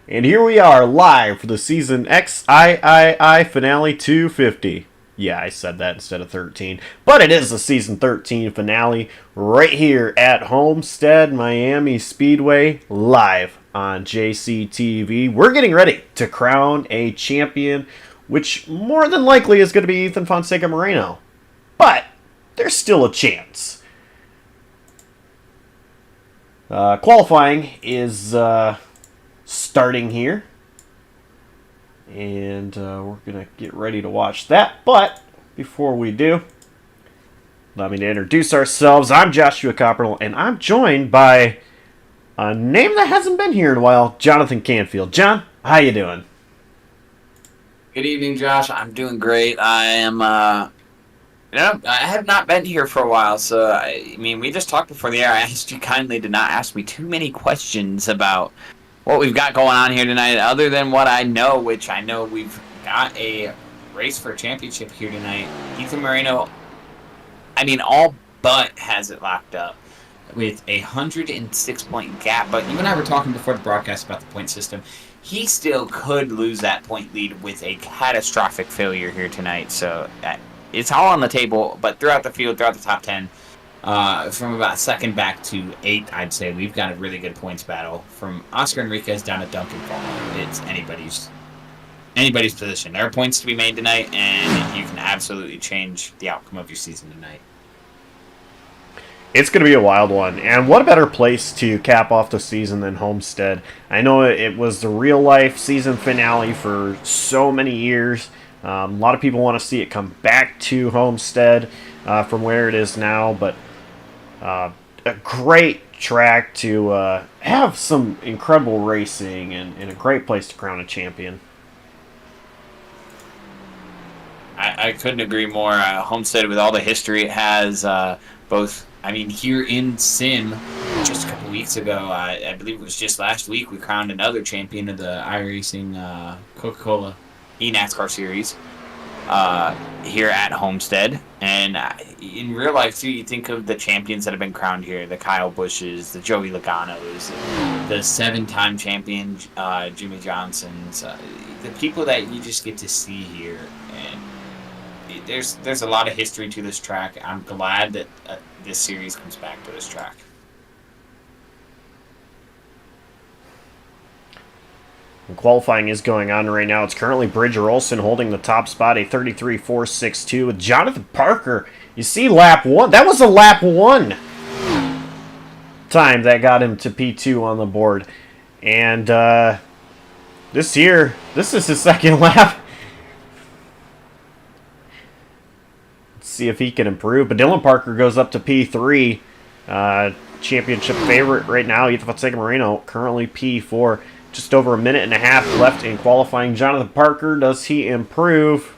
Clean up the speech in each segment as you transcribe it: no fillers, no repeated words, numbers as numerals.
And here we are live for the season XIII finale 250. Yeah, I said that instead of 13. But it is the season 13 finale right here at Homestead, Miami Speedway, live on JCTV. We're getting ready to crown a champion, which more than likely is going to be Ethan Fonseca Moreno. But there's still a chance. Qualifying is starting here, and we're gonna get ready to watch that. But before we do, let me introduce ourselves. I'm Joshua Copperl, and I'm joined by a name that hasn't been here in a while, Jonathan Canfield. John, how you doing? Good evening, Josh. I'm doing great. I am, I have not been here for a while, so, we just talked before the air. I asked you kindly to not ask me too many questions about what we've got going on here tonight, other than what I know, which I know we've got a race for a championship here tonight. Ethan Moreno, all but has it locked up with a 106-point gap, but you and I were talking before the broadcast about the point system. He still could lose that point lead with a catastrophic failure here tonight, so it's all on the table, but throughout the field, throughout the top 10, from about second back to 8th, I'd say we've got a really good points battle. From Oscar Enriquez down to Duncan Fall, it's anybody's position. There are points to be made tonight, and you can absolutely change the outcome of your season tonight. It's going to be a wild one, and what a better place to cap off the season than Homestead. I know it was the real-life season finale for so many years. A lot of people want to see it come back to Homestead from where it is now, but a great track to have some incredible racing and a great place to crown a champion. I couldn't agree more. Homestead, with all the history it has, here in Sim, just a couple weeks ago, I believe it was just last week, we crowned another champion of the iRacing Coca-Cola eNASCAR Series here at Homestead. And in real life, too, you think of the champions that have been crowned here, the Kyle Bushes, the Joey Logano's, the 7-time champion Jimmy Johnson's, the people that you just get to see here. And there's a lot of history to this track. I'm glad that this series comes back to this track. And qualifying is going on right now. It's currently Bridger Olson holding the top spot, a 33.462 with Jonathan Parker. You see lap 1. That was a lap 1 time that got him to P2 on the board. And this is his second lap. See if he can improve. But Dylan Parker goes up to P3. Championship favorite right now. Ethan Fonseca Moreno currently P4. Just over a minute and a half left in qualifying. Jonathan Parker, does he improve?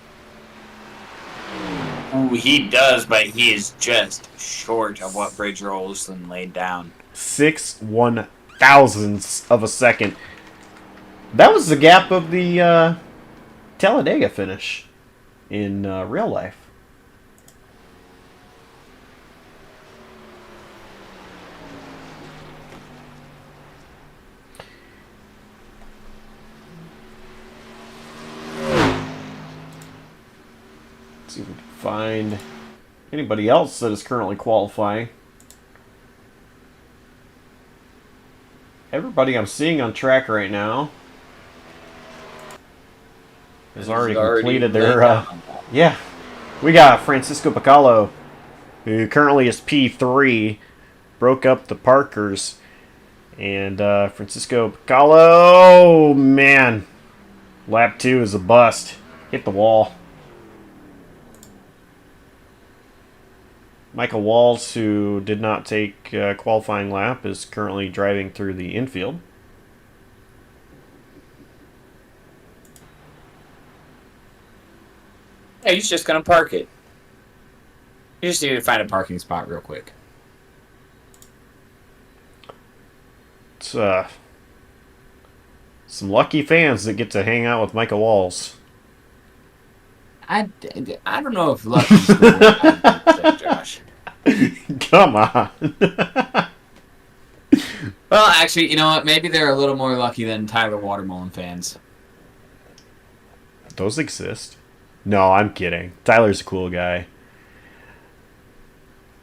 Ooh, he does, but he is just short of what Bridger Olson laid down. 6/1000ths of a second. That was the gap of the Talladega finish in real life. See if we can find anybody else that is currently qualifying. Everybody I'm seeing on track right now has already completed their... yeah. We got Francisco Bacallo, who currently is P3, broke up the Parkers. And Francisco Bacallo, man, lap 2 is a bust. Hit the wall. Michael Walls, who did not take a qualifying lap, is currently driving through the infield. Yeah, he's just going to park it. You just need to find a parking spot real quick. It's some lucky fans that get to hang out with Michael Walls. I don't know if lucky's the word, Josh. Come on. Well, actually, you know what? Maybe they're a little more lucky than Tyler Watermelon fans. Those exist. No, I'm kidding. Tyler's a cool guy.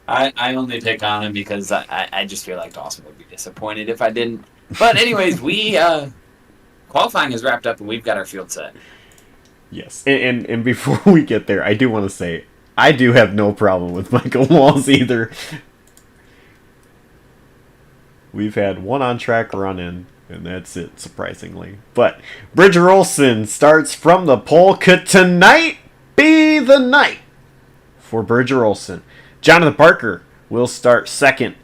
I only pick on him because I just feel like Dawson would be disappointed if I didn't. But anyways, we qualifying is wrapped up and we've got our field set. Yes. And before we get there, I do want to say I do have no problem with Michael Walls either. We've had one on-track run-in, and that's it, surprisingly. But Bridger Olson starts from the pole. Could tonight be the night for Bridger Olson? Jonathan Parker will start second.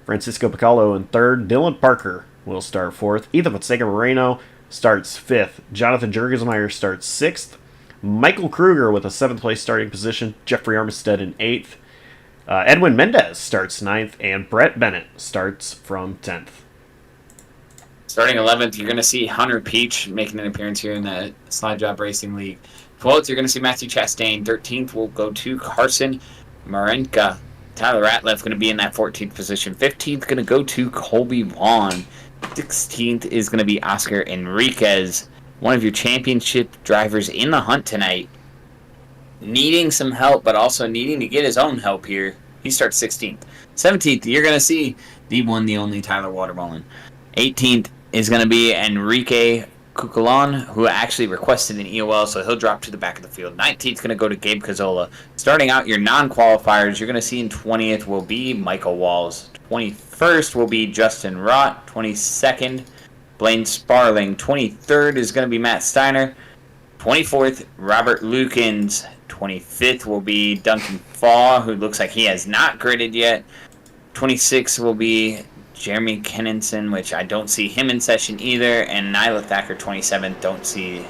Francisco Picalo in third. Dylan Parker will start fourth. Ethan Fonseca Moreno starts fifth. Jonathan Jurgensmeyer starts sixth. Michael Kruger with a seventh place starting position. Jeffrey Armistead in eighth. Edwin Mendez starts ninth, and Brett Bennett starts from 10th. Starting 11th, you're going to see Hunter Peach making an appearance here in the Slide Job Racing League. 12th, you're going to see Matthew Chastain. 13th will go to Carson Marenka. Tyler Ratliff going to be in that 14th position. 15th going to go to Colby Vaughn. 16th is going to be Oscar Enriquez, one of your championship drivers in the hunt tonight. Needing some help, but also needing to get his own help here. He starts 16th. 17th, you're going to see the one, the only Tyler Watermelon. 18th is going to be Enrique Cuculon, who actually requested an EOL, so he'll drop to the back of the field. 19th is going to go to Gabe Cazzola. Starting out your non-qualifiers, you're going to see in 20th will be Michael Walls. 21st will be Justin Rott. 22nd, Blaine Sparling. 23rd is going to be Matt Steiner. 24th, Robert Lukens. 25th will be Duncan Faw, who looks like he has not gridded yet. 26th will be Jeremy Kenninson, which I don't see him in session either. And Nyla Thacker, 27th. Don't see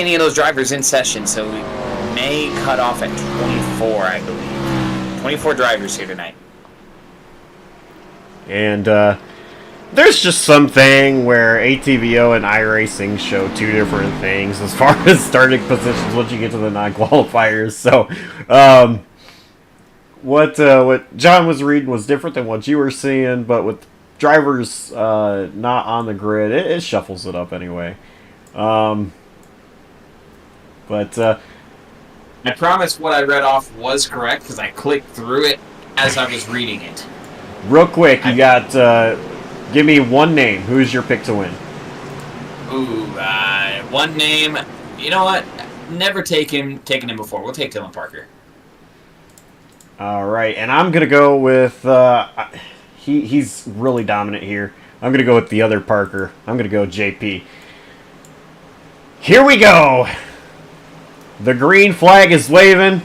any of those drivers in session, so we may cut off at 24, I believe. 24 drivers here tonight. And there's just something where ATVO and iRacing show two different things as far as starting positions once you get to the non-qualifiers. So, what John was reading was different than what you were seeing, but with drivers not on the grid, it shuffles it up anyway. But I promise what I read off was correct because I clicked through it as I was reading it. Real quick, you got... give me one name. Who's your pick to win? Ooh, one name. You know what? Never taken him before. We'll take Dylan Parker. All right, and I'm gonna go with he's really dominant here. I'm gonna go with the other Parker. I'm gonna go JP. Here we go. The green flag is waving.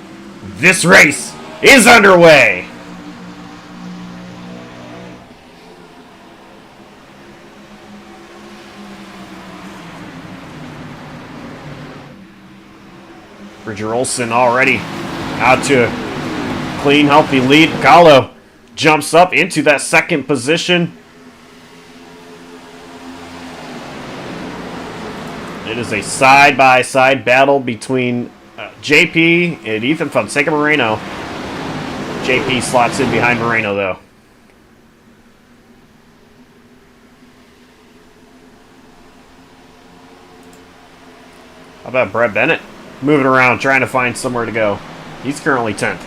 This race is underway. Bridger Olson already out to a clean, healthy lead. Gallo jumps up into that second position. It is a side-by-side battle between JP and Ethan Fonseca Moreno. JP slots in behind Moreno, though. How about Brett Bennett? Moving around, trying to find somewhere to go. He's currently 10th.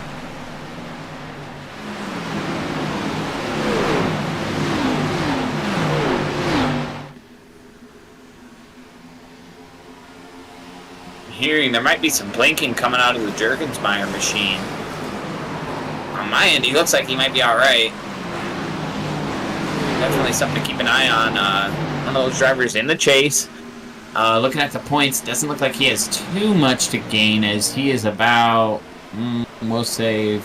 Hearing there might be some blinking coming out of the Jurgensmeyer machine. On my end, he looks like he might be alright. Definitely something to keep an eye on. One of those drivers in the chase. Looking at the points, doesn't look like he has too much to gain, as he is about, we'll say,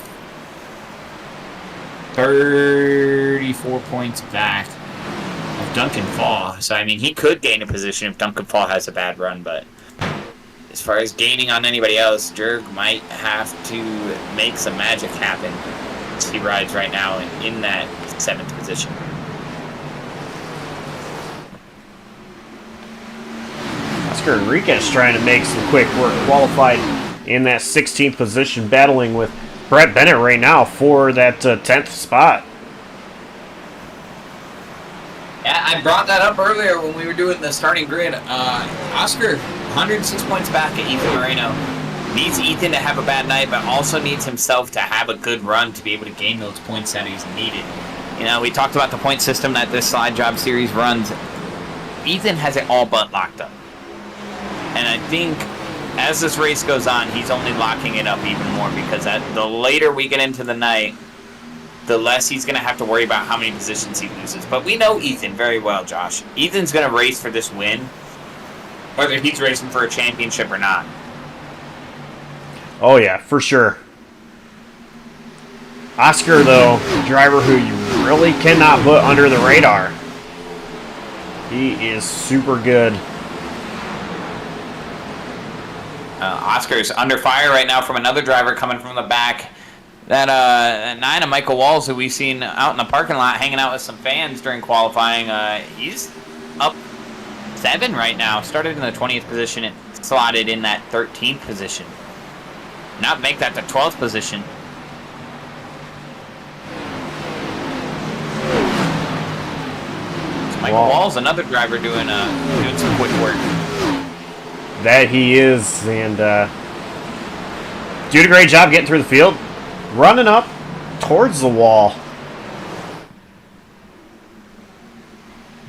34 points back of Duncan Fall. So, I mean, he could gain a position if Duncan Fall has a bad run, but as far as gaining on anybody else, Jurg might have to make some magic happen as he rides right now in that 7th position. Oscar Enriquez trying to make some quick work. Qualified in that 16th position, battling with Brett Bennett right now for that 10th spot. I brought that up earlier when we were doing the starting grid. Oscar, 106 points back at Ethan Moreno. Needs Ethan to have a bad night, but also needs himself to have a good run to be able to gain those points that he's needed. You know, we talked about the point system that this Slide Job Series runs. Ethan has it all but locked up. And I think as this race goes on, he's only locking it up even more because the later we get into the night, the less he's going to have to worry about how many positions he loses. But we know Ethan very well, Josh. Ethan's going to race for this win, whether he's racing for a championship or not. Oh, yeah, for sure. Oscar, though, a driver who you really cannot put under the radar. He is super good. Oscar's under fire right now from another driver coming from the back. That 9 of Michael Walls, who we've seen out in the parking lot hanging out with some fans during qualifying, he's up 7 right now. Started in the 20th position and slotted in that 13th position. Now make that the 12th position. So Michael Walls, another driver doing some quick work. That he is, and doing a great job getting through the field. Running up towards the wall.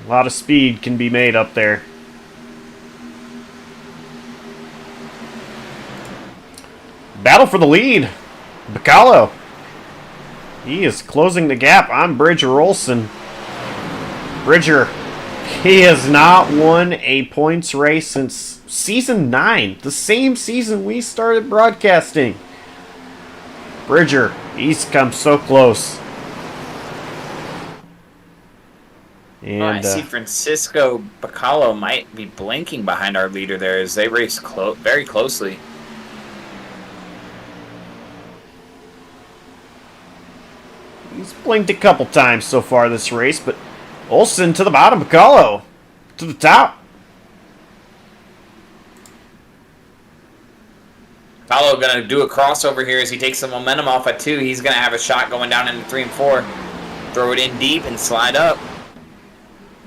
A lot of speed can be made up there. Battle for the lead. Bacallo. He is closing the gap on Bridger Olson. Bridger, he has not won a points race since season 9. The same season we started broadcasting. Bridger, he's come so close. And I see Francisco Bacallo might be blinking behind our leader there as they race very closely. He's blinked a couple times so far this race, but Olson to the bottom, Bacallo to the top. Bacallo going to do a crossover here as he takes the momentum off at 2. He's going to have a shot going down into 3 and 4. Throw it in deep and slide up.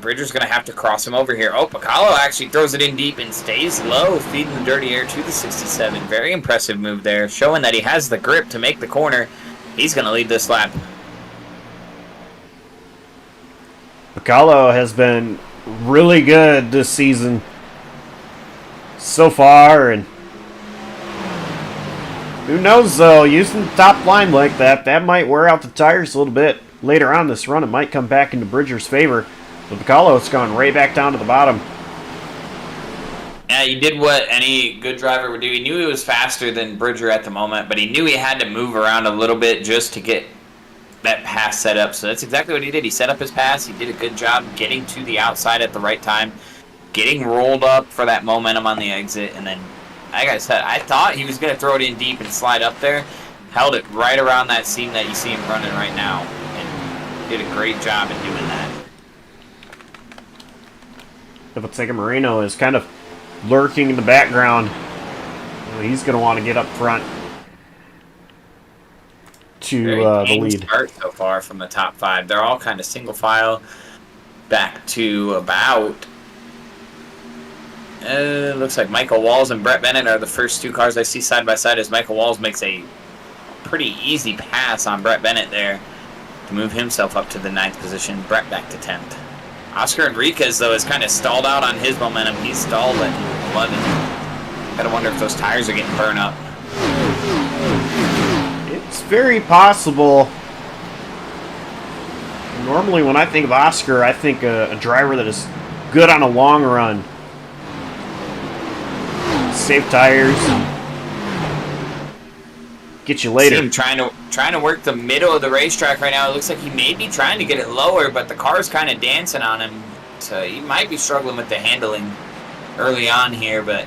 Bridger's going to have to cross him over here. Oh, Bacallo actually throws it in deep and stays low, feeding the dirty air to the 67. Very impressive move there, showing that he has the grip to make the corner. He's going to lead this lap. Bacallo has been really good this season so far, and who knows, though, using the top line like that might wear out the tires a little bit. Later on this run, it might come back into Bridger's favor. But Bacallo's gone right back down to the bottom. Yeah, he did what any good driver would do. He knew he was faster than Bridger at the moment, but he knew he had to move around a little bit just to get that pass set up. So that's exactly what he did. He set up his pass. He did a good job getting to the outside at the right time, getting rolled up for that momentum on the exit, and then, like I said, I thought he was going to throw it in deep and slide up there. Held it right around that seam that you see him running right now, and did a great job in doing that. It looks like Moreno is kind of lurking in the background. He's going to want to get up front to the lead. Start so far from the top 5. They're all kind of single file back to about. Looks like Michael Walls and Brett Bennett are the first 2 cars I see side by side as Michael Walls makes a pretty easy pass on Brett Bennett there to move himself up to the 9th position. Brett back to 10th. Oscar Enriquez, though, is kind of stalled out on his momentum. He's stalled at 11. Gotta wonder if those tires are getting burned up. It's very possible. Normally, when I think of Oscar, I think a driver that is good on a long run. Save tires. Get you later. See him trying to work the middle of the racetrack right now. It looks like he may be trying to get it lower, but the car's kind of dancing on him. So he might be struggling with the handling early on here. But,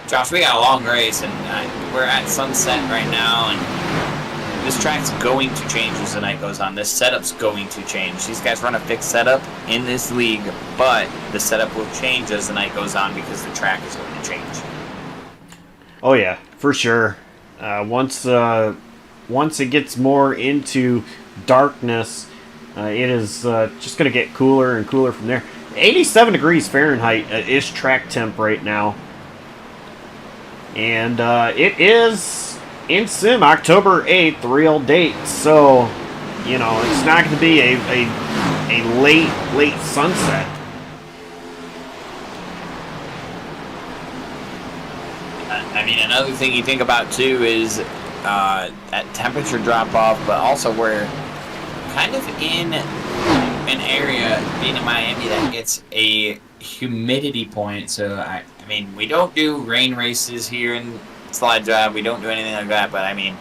Josh, we got a long race, and we're at sunset right now. And this track's going to change as the night goes on. This setup's going to change. These guys run a fixed setup in this league, but the setup will change as the night goes on because the track is going to change. Oh, yeah, for sure. Once it gets more into darkness, it is just going to get cooler and cooler from there. 87 degrees Fahrenheit is track temp right now. And it is in sim October 8th, real date. So, you know, it's not going to be a late sunset. I mean, another thing you think about too is that temperature drop off, but also we're kind of in an area, being in Miami, that gets a humidity point. So I mean, we don't do rain races here in Slide Drive. We don't do anything like that. But I mean,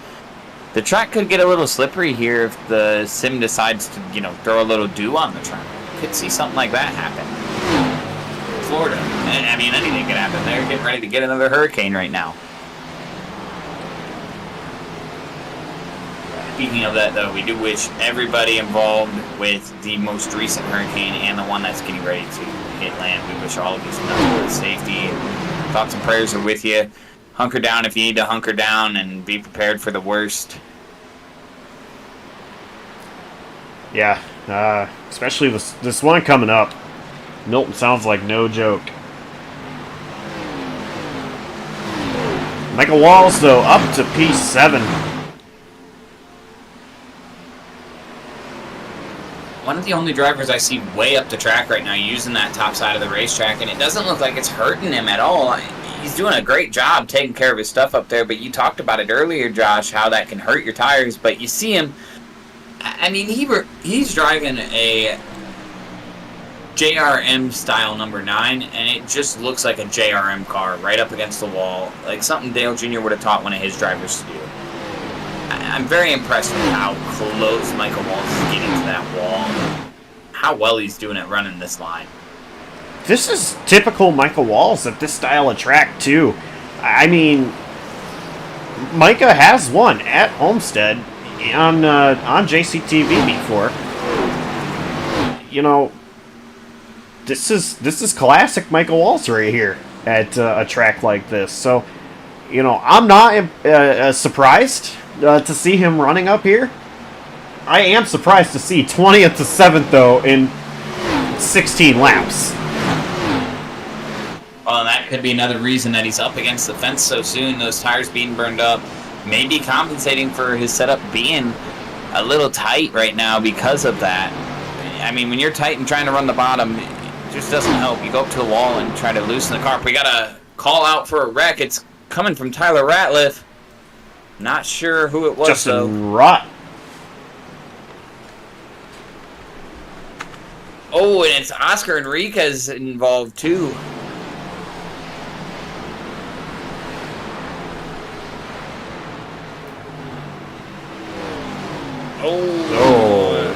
the track could get a little slippery here if the sim decides to, you know, throw a little dew on the track. Could see something like that happen. Florida. I mean, anything could happen. They're getting ready to get another hurricane right now. Speaking of that, though, we do wish everybody involved with the most recent hurricane and the one that's getting ready to hit land, we wish all of you some safety. Thoughts and prayers are with you. Hunker down if you need to hunker down, and be prepared for the worst. Yeah, especially this one coming up. Milton sounds like no joke. Michael Walls, though, up to P7. One of the only drivers I see way up the track right now using that top side of the racetrack, and it doesn't look like it's hurting him at all. He's doing a great job taking care of his stuff up there, but you talked about it earlier, Josh, how that can hurt your tires, but you see him, I mean, he's driving a JRM style number 9, and it just looks like a JRM car right up against the wall, like something Dale Jr. would have taught one of his drivers to do. I'm very impressed with how close Michael Walls is getting to that wall, how well he's doing at running this line. This is typical Michael Walls at this style of track, too. I mean, Micah has won at Homestead on JCTV before. You know, this is classic Michael Walls right here at a track like this. So, you know, I'm not surprised to see him running up here. I am surprised to see 20th to 7th, though, in 16 laps. Well, that could be another reason that he's up against the fence so soon, those tires being burned up. Maybe compensating for his setup being a little tight right now because of that. I mean, when you're tight and trying to run the bottom, it just doesn't help. You go up to the wall and try to loosen the car. We got a call out for a wreck. It's coming from Tyler Ratliff. Not sure who it was, Justin Rott. Oh, and it's Oscar Enriquez involved, too. Oh.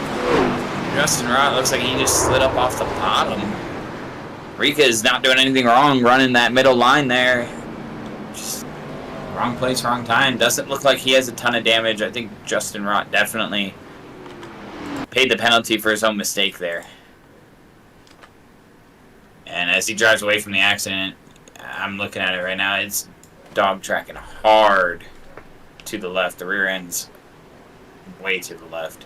Justin Rott looks like he just slid up off the bottom. Enriquez not doing anything wrong, running that middle line there. Just wrong place, wrong time. Doesn't look like he has a ton of damage. I think Justin Rott definitely paid the penalty for his own mistake there. And as he drives away from the accident, I'm looking at it right now, it's dog tracking hard to the left. The rear end's way to the left.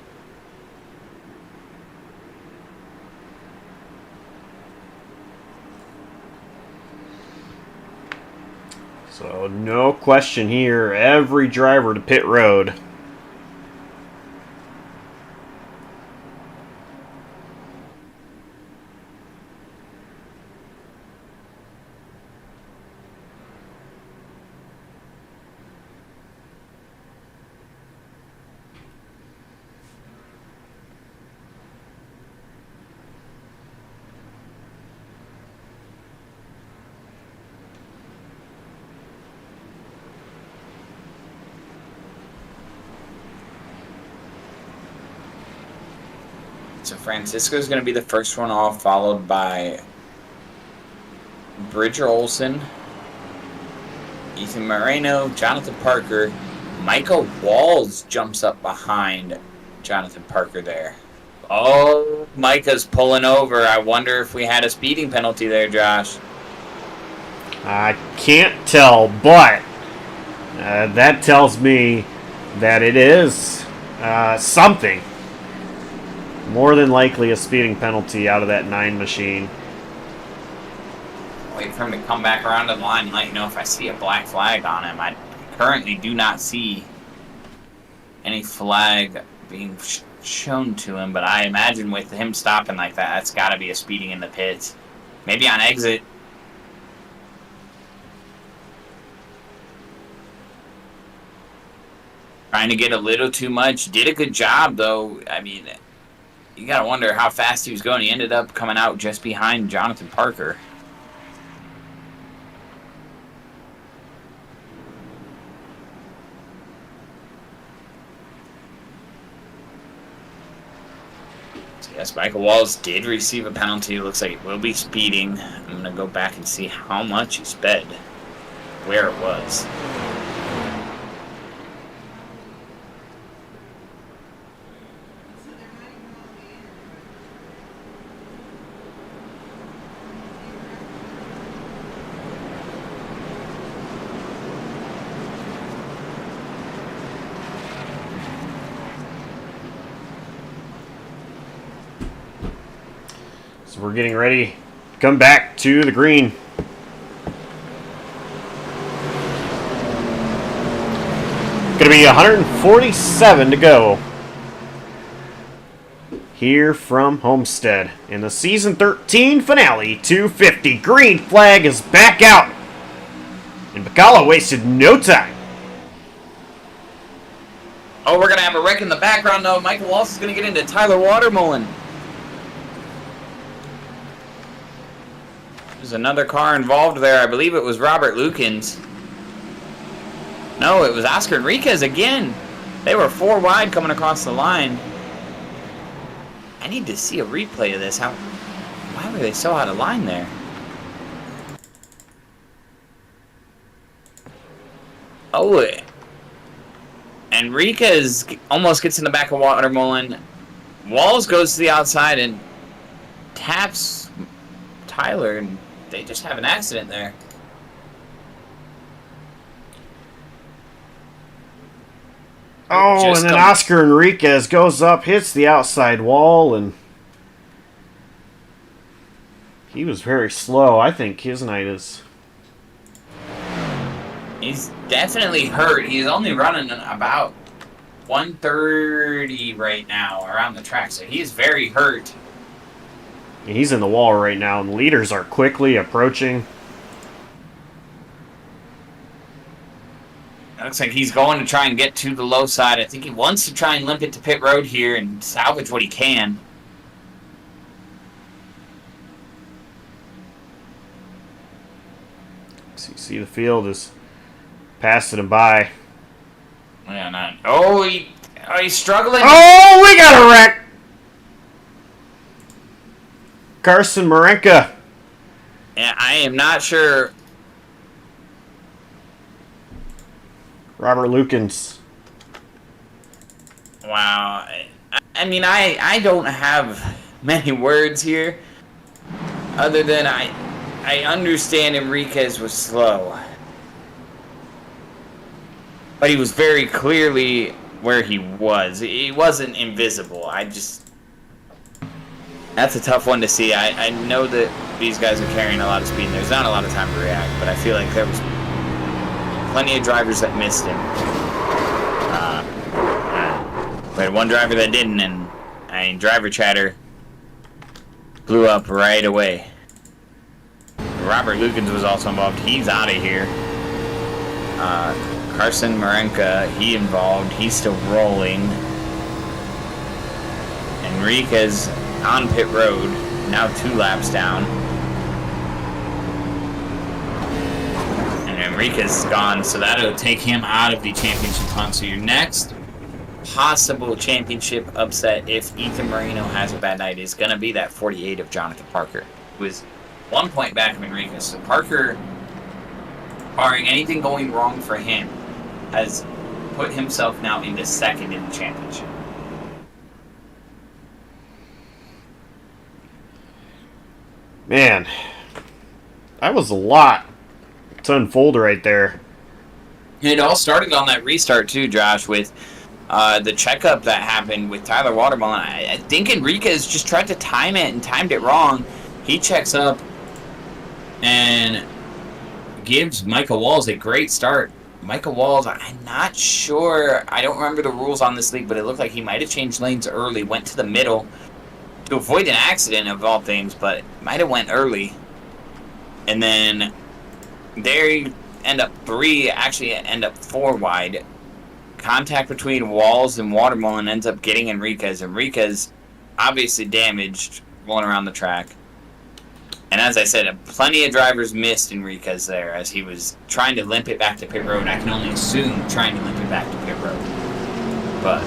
So, no question here. Every driver to pit road. So Francisco's going to be the first one off, followed by Bridger Olson, Ethan Moreno, Jonathan Parker. Michael Walls jumps up behind Jonathan Parker there. Oh, Micah's pulling over. I wonder if we had a speeding penalty there, Josh. I can't tell, but that tells me that it is something. More than likely a speeding penalty out of that 9 machine. Wait for him to come back around to the line and let you know if I see a black flag on him. I currently do not see any flag being shown to him, but I imagine with him stopping like that, that's got to be a speeding in the pits. Maybe on exit. Trying to get a little too much. Did a good job, though. I mean, you got to wonder how fast he was going. He ended up coming out just behind Jonathan Parker. So yes, Michael Walls did receive a penalty. Looks like it will be speeding. I'm going to go back and see how much he sped, where it was. So we're getting ready to come back to the green. Going to be 147 to go here from Homestead in the Season 13 finale. 250. Green flag is back out. And Bacala wasted no time. Oh, we're going to have a wreck in the background, though. Michael Walsh is going to get into Tyler Watermullen. There's another car involved there. I believe it was Robert Lukens. No, it was Oscar Enriquez again. They were 4 wide coming across the line. I need to see a replay of this. Why were they so out of line there? Oh, Enriquez almost gets in the back of Watermullen. Walls goes to the outside and taps Tyler, and they just have an accident there. Oh, and then Oscar Enriquez goes up, hits the outside wall, and he was very slow. I think his night is... He's definitely hurt. He's only running about 130 right now around the track, so he's very hurt. He's in the wall right now, and the leaders are quickly approaching. It looks like he's going to try and get to the low side. I think he wants to try and limp it to pit road here and salvage what he can. So you see the field is passing him by. Yeah, he's struggling. Oh, we got a wreck! Carson Marenka. Yeah, I am not sure. Robert Lukens. Wow. I mean, I don't have many words here other than I understand Enriquez was slow. But he was very clearly where he was. He wasn't invisible. That's a tough one to see. I know that these guys are carrying a lot of speed and there's not a lot of time to react, but I feel like there was plenty of drivers that missed him. We had one driver that didn't, and driver chatter blew up right away. Robert Lukens was also involved. He's out of here. Carson Marenka, he involved. He's still rolling. Enriquez on pit road, now 2 laps down. And Enriquez is gone, so that'll take him out of the championship hunt. So your next possible championship upset, if Ethan Marino has a bad night, is going to be that 48 of Jonathan Parker, who is 1 point back of Enriquez. So Parker, barring anything going wrong for him, has put himself now into second in the championship. Man, that was a lot to unfold right there. It all started on that restart too, Josh, with the checkup that happened with Tyler Watermelon. I think Enriquez just tried to time it and timed it wrong. He checks up and gives Michael Walls a great start. Michael Walls, I'm not sure. I don't remember the rules on this league, but it looked like he might have changed lanes early, went to the middle to avoid an accident of all things, but might have went early. And then they end up 3, actually end up 4 wide. Contact between Walls and Watermelon ends up getting Enriquez. Enriquez obviously damaged rolling around the track. And as I said, plenty of drivers missed Enriquez there as he was trying to limp it back to pit road. I can only assume trying to limp it back to pit road. But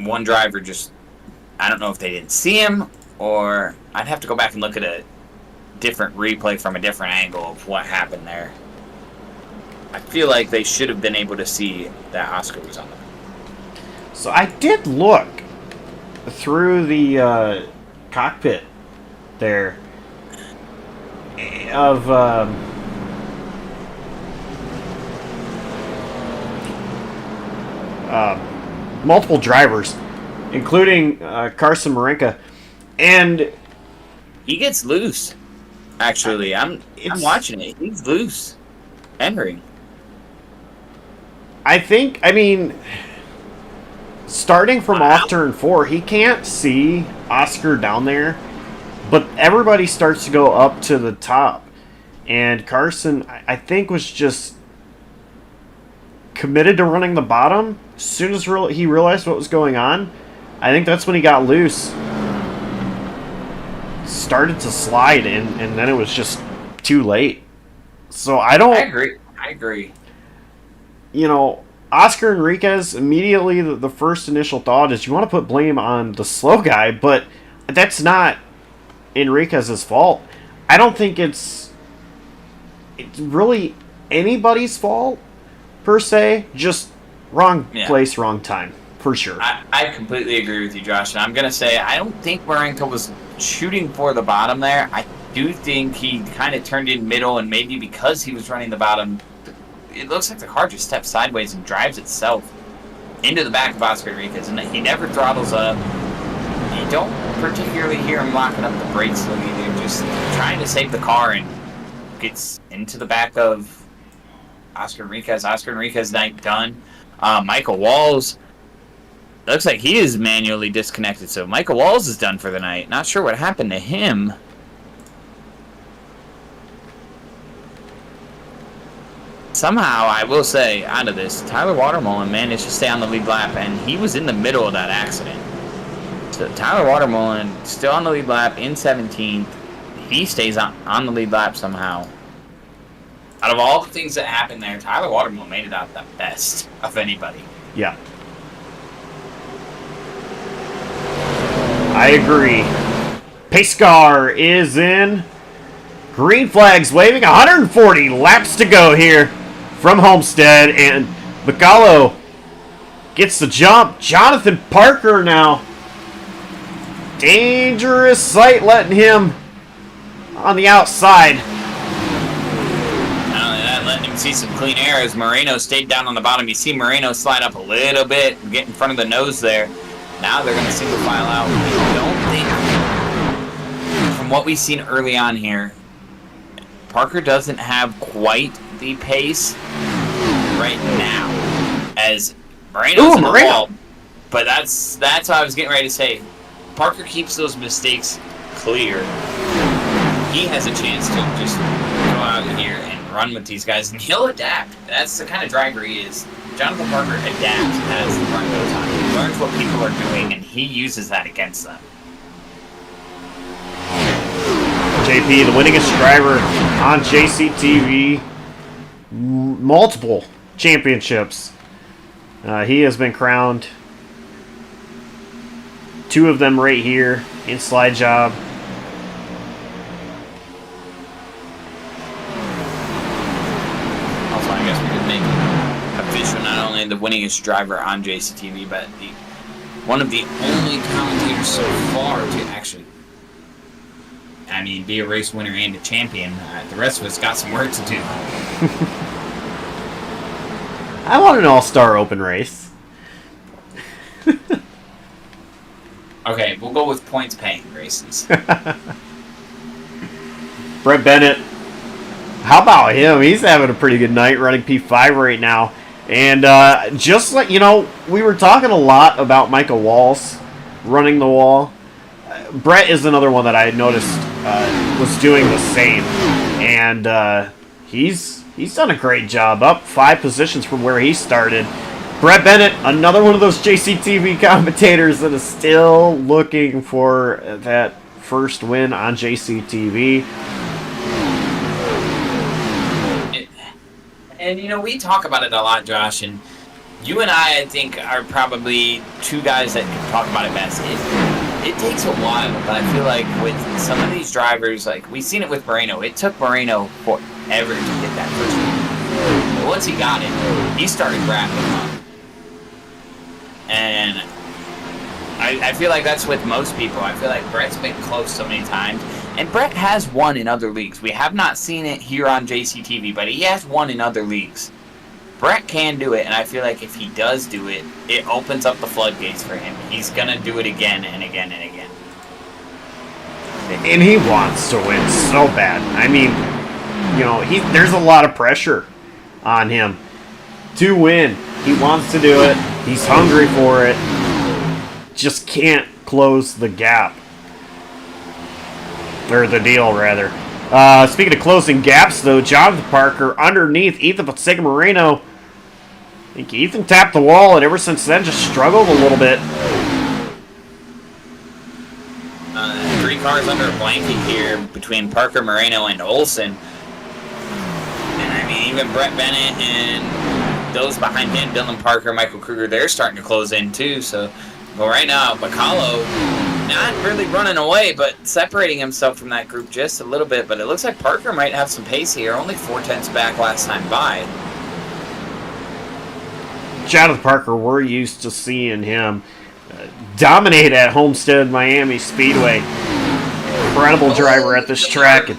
one driver just, I don't know if they didn't see him, or I'd have to go back and look at a different replay from a different angle of what happened there. I feel like they should have been able to see that Oscar was on them. So I did look through the cockpit there of multiple drivers, including Carson Marinka, and he gets loose. Actually, I'm watching it. He's loose, entering. I mean, starting from off turn 4, he can't see Oscar down there, but everybody starts to go up to the top. And Carson, I think, was just committed to running the bottom. As soon as he realized what was going on, I think that's when he got loose. Started to slide, and then it was just too late. So I agree. You know, Oscar Enriquez, immediately the first initial thought is you want to put blame on the slow guy, but that's not Enriquez's fault. I don't think it's really anybody's fault, per se. Just wrong place, wrong time, for sure. I completely agree with you, Josh. And I'm going to say, I don't think Marinka was shooting for the bottom there. I do think he kind of turned in middle, and maybe because he was running the bottom, it looks like the car just steps sideways and drives itself into the back of Oscar Enriquez, and he never throttles up. You don't particularly hear him locking up the brakes, though, either. Just trying to save the car and gets into the back of Oscar Enriquez. Oscar Enriquez night done. Michael Walls, looks like he is manually disconnected, so Michael Walls is done for the night. Not sure what happened to him. Somehow, I will say, out of this, Tyler Watermelon managed to stay on the lead lap, and he was in the middle of that accident. So Tyler Watermelon still on the lead lap in 17th. He stays on the lead lap somehow. Out of all the things that happened there, Tyler Watermelon made it out the best of anybody. Yeah. I agree. Pace car is in. Green flags waving. 140 laps to go here from Homestead, and Bacallo gets the jump. Jonathan Parker now. Dangerous sight letting him on the outside. Not only that, letting him see some clean air as Moreno stayed down on the bottom. You see Moreno slide up a little bit and get in front of the nose there. Now they're going to single file out. I don't think, from what we've seen early on here, Parker doesn't have quite the pace right now as Moreno's in the wall. But that's what I was getting ready to say. Parker keeps those mistakes clear. He has a chance to just go out here and run with these guys, and he'll adapt. That's the kind of driver he is. Jonathan Parker adapts as the run goes on. He learns what people are doing, and he uses that against them. JP, the winningest driver on JCTV, multiple championships. He has been crowned. 2 of them right here in slide job. Also, I guess we could make official not only the winningest driver on JCTV, but one of the only commentators so far to actually, be a race winner and a champion. The rest of us got some work to do. I want an all-star open race. Okay, we'll go with points paying races. Brett Bennett, how about him? He's having a pretty good night running P5 right now. And just like, we were talking a lot about Michael Walls running the wall. Brett is another one that I noticed was doing the same. And he's done a great job, up 5 positions from where he started. Brett Bennett, another one of those JCTV commentators that is still looking for that first win on JCTV. And we talk about it a lot, Josh, and you and I think, are probably two guys that can talk about it best. It takes a while, but I feel like with some of these drivers, like we've seen it with Moreno, it took Moreno forever to get that first win. But once he got it, he started wrapping up. And I feel like that's with most people. I feel like Brett's been close so many times. And Brett has won in other leagues. We have not seen it here on JCTV, but he has won in other leagues. Brett can do it, and I feel like if he does do it, it opens up the floodgates for him. He's going to do it again and again and again. And he wants to win so bad. I mean, there's a lot of pressure on him to win. He wants to do it. He's hungry for it. Just can't close the gap. Or the deal, rather. Speaking of closing gaps, though, Jonathan Parker underneath Ethan Fonseca Moreno. I think Ethan tapped the wall, and ever since then just struggled a little bit. 3 cars under a blanket here between Parker, Moreno, and Olsen. And I mean, even Brett Bennett and those behind him, Dylan Parker, Michael Kruger, they're starting to close in too. So, but right now, Bacalo not really running away, but separating himself from that group just a little bit. But it looks like Parker might have some pace here. Only 4/10 back last time by. Jonathan Parker, we're used to seeing him dominate at Homestead Miami Speedway. Incredible driver at this track.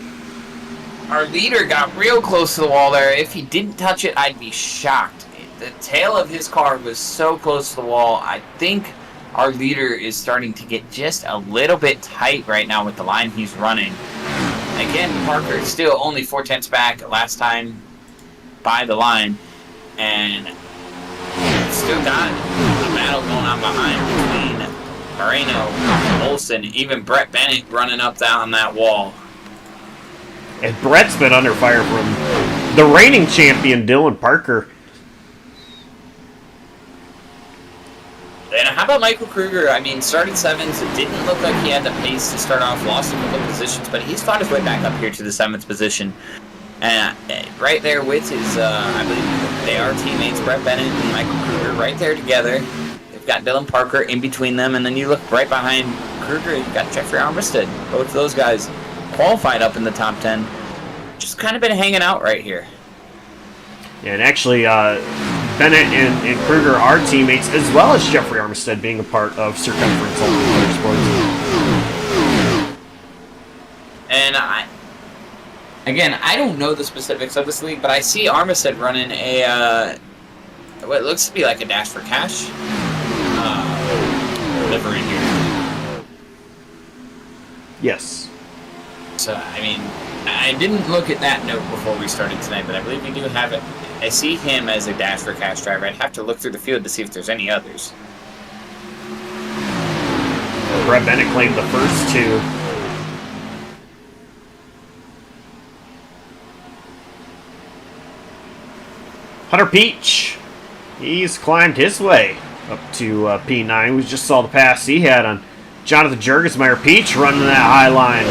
Our leader got real close to the wall there. If he didn't touch it, I'd be shocked. The tail of his car was so close to the wall. I think our leader is starting to get just a little bit tight right now with the line he's running. Again, Parker is still only 4/10 back last time by the line. And still got a battle going on behind between Moreno, Olsen, even Brett Bennett running up down that wall. And Brett's been under fire from the reigning champion, Dylan Parker. And how about Michael Kruger? I mean, started 7th. It didn't look like he had the pace to start off. Lost a couple of positions, but he's fought his way back up here to the 7th position. And right there with his, I believe they are teammates, Brett Bennett and Michael Kruger, right there together. They've got Dylan Parker in between them, and then you look right behind Kruger, you've got Jeffrey Armistead. Both of those guys qualified up in the top 10. Just kind of been hanging out right here. Yeah, and actually, Bennett and Kruger are teammates, as well as Jeffrey Armistead being a part of Circumference Ultimate Motorsports. And I don't know the specifics of this league, but I see Armistead running a what looks to be like a Dash for Cash livery here. Yes. So, I mean, I didn't look at that note before we started tonight, but I believe we do have it. I see him as a Dash for Cash driver. I'd have to look through the field to see if there's any others. Brett Bennett claimed the first 2. Hunter Peach, he's climbed his way up to P9. We just saw the pass he had on Jonathan Jurgensmeyer. Peach running that high line.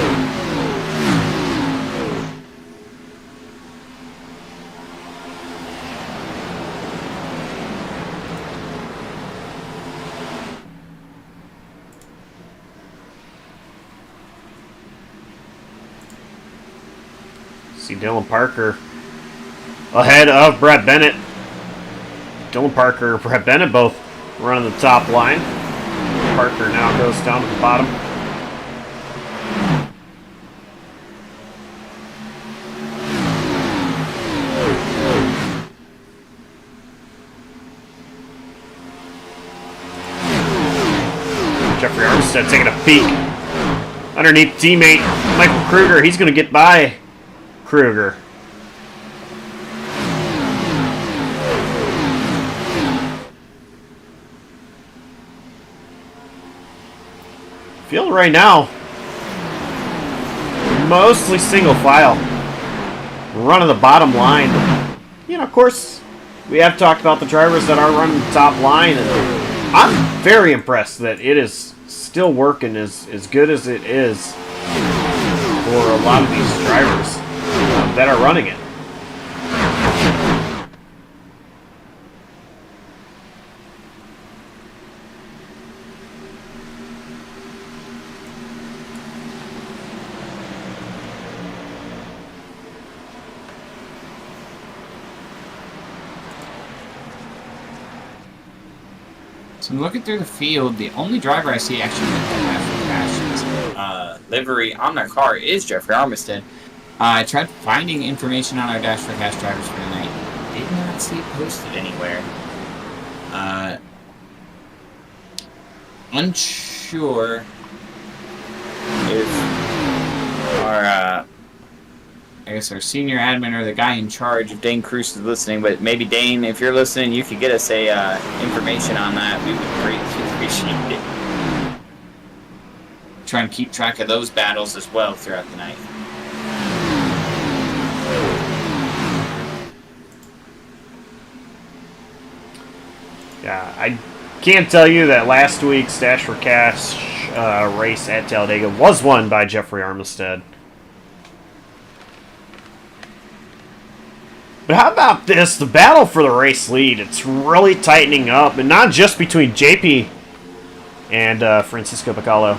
See Dylan Parker ahead of Brett Bennett. Dylan Parker, Brett Bennett both running the top line. Parker now goes down to the bottom. Jeffrey Armstead taking a peek. Underneath teammate Michael Kruger. He's going to get by Kruger. Field right now, mostly single file. Running the bottom line. You know, of course, we have talked about the drivers that are running the top line, and I'm very impressed that it is still working as good as it is for a lot of these drivers that are running it. So I'm looking through the field. The only driver I see actually with the livery on their car is Jeffrey Armstead. I tried finding information on our Dash for Cash drivers for tonight. Did not see it posted anywhere. Unsure if our I guess our senior admin or the guy in charge of Dane Cruz is listening, but maybe Dane, if you're listening, you could get us a information on that. We would greatly appreciate it. Try and keep track of those battles as well throughout the night. Yeah, I can't tell you that last week's Dash for Cash race at Talladega was won by Jeffrey Armstead. But how about this? The battle for the race lead. It's really tightening up, and not just between JP and Francisco Bacallo.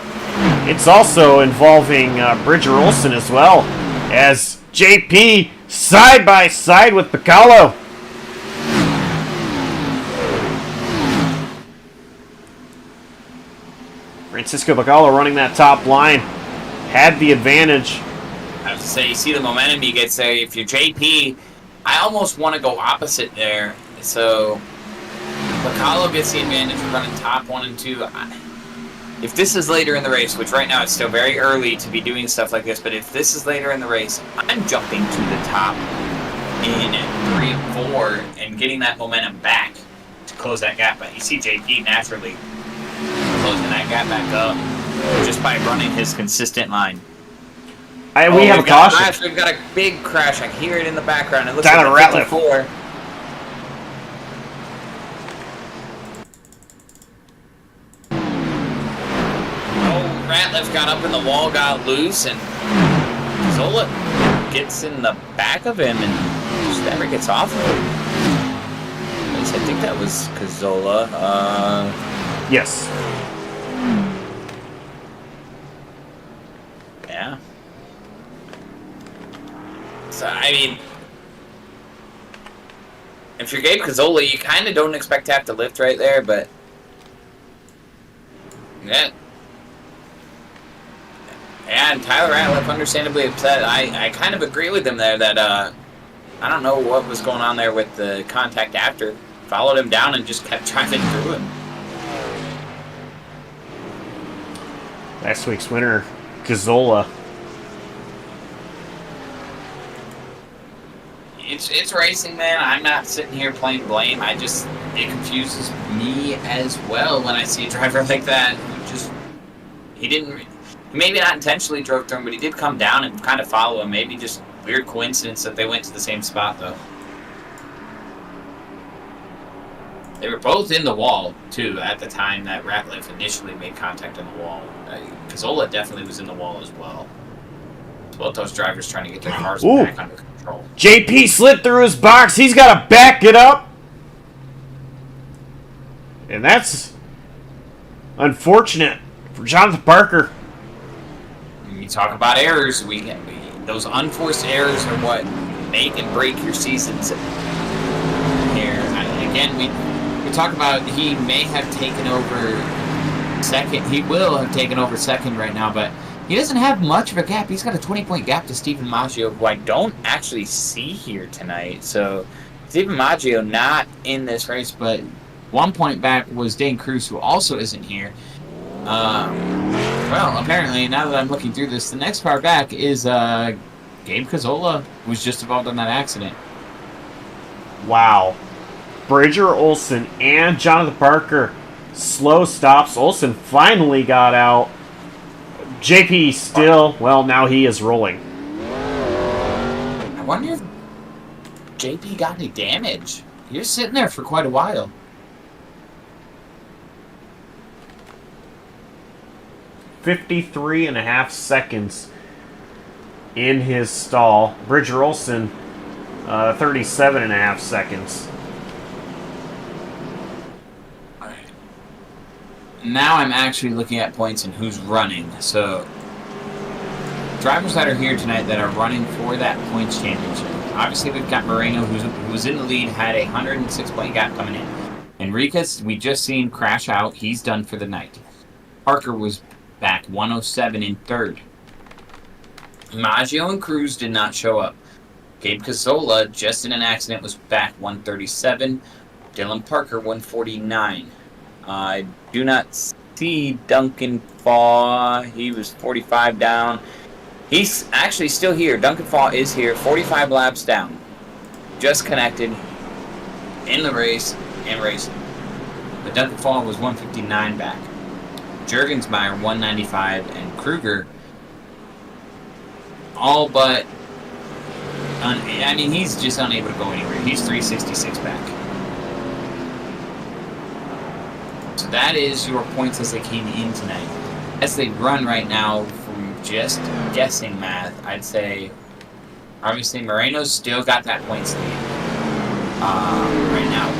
It's also involving Bridger Olsen as well, as JP side by side with Bacallo. Francisco Bacallo running that top line had the advantage. I have to say, you see the momentum you get. Say, if you're JP, I almost want to go opposite there. So Bacallo gets the advantage of running top 1 and 2. If this is later in the race, which right now it's still very early to be doing stuff like this, but if this is later in the race, I'm jumping to the top in 3 and 4 and getting that momentum back to close that gap. But you see JP naturally closing that gap back up just by running his consistent line. We have a caution. We've got a big crash. I hear it in the background. It looks Tyler like Ratliff. 54. Ratliff got up in the wall, got loose, and Zola gets in the back of him and just never gets off of him. At least I think that was Cazzola. Yes. Yeah. So, I mean, if you're Gabe Cazzola, you kind of don't expect to have to lift right there, but yeah. And Tyler Ratliff, understandably upset. I kind of agree with him there that I don't know what was going on there with the contact after. Followed him down and just kept driving through him. Last week's winner, Cazzola. It's racing, man. I'm not sitting here playing blame. It confuses me as well when I see a driver like that who just maybe not intentionally drove through him, but he did come down and kind of follow him. Maybe just weird coincidence that they went to the same spot, though. They were both in the wall, too, at the time that Ratliff initially made contact on the wall. Cazzola definitely was in the wall as well. Both those drivers trying to get their cars back under control. JP slid through his box. He's got to back it up. And that's unfortunate for Jonathan Parker. You talk about errors. Those unforced errors are what make and break your seasons here. Again, we talk about he may have taken over second. He will have taken over second right now, but he doesn't have much of a gap. He's got a 20-point gap to Stephen Maggio, who I don't actually see here tonight. So Stephen Maggio not in this race, but 1 point back was Dane Cruz, who also isn't here. Well, apparently, now that I'm looking through this, the next car back is Gabe Cazzola, who was just involved in that accident. Wow. Bridger Olson and Jonathan Parker. Slow stops. Olson finally got out. JP still, well, now he is rolling. I wonder if JP got any damage. He was sitting there for quite a while. .53.5 seconds in his stall. Bridger Olson, 37.5 seconds. Now I'm actually looking at points and who's running. So, drivers that are here tonight that are running for that points championship. Obviously, we've got Moreno, who was in the lead, had a 106-point gap coming in. Enriquez, we just seen crash out. He's done for the night. Parker was back 107 in third. Maggio and Cruz did not show up. Gabe Cazzola, just in an accident, was back 137. Dylan Parker, 149. I do not see Duncan Faw. He was 45 down. He's actually still here. Duncan Faw is here, 45 laps down. Just connected in the race and racing. But Duncan Faw was 159 back. Jurgensmeyer, 195, and Kruger, all but... I mean, he's just unable to go anywhere. He's 366 back. So that is your points as they came in tonight. As they run right now, from just guessing math, I'd say obviously Moreno's still got that points lead. Right now,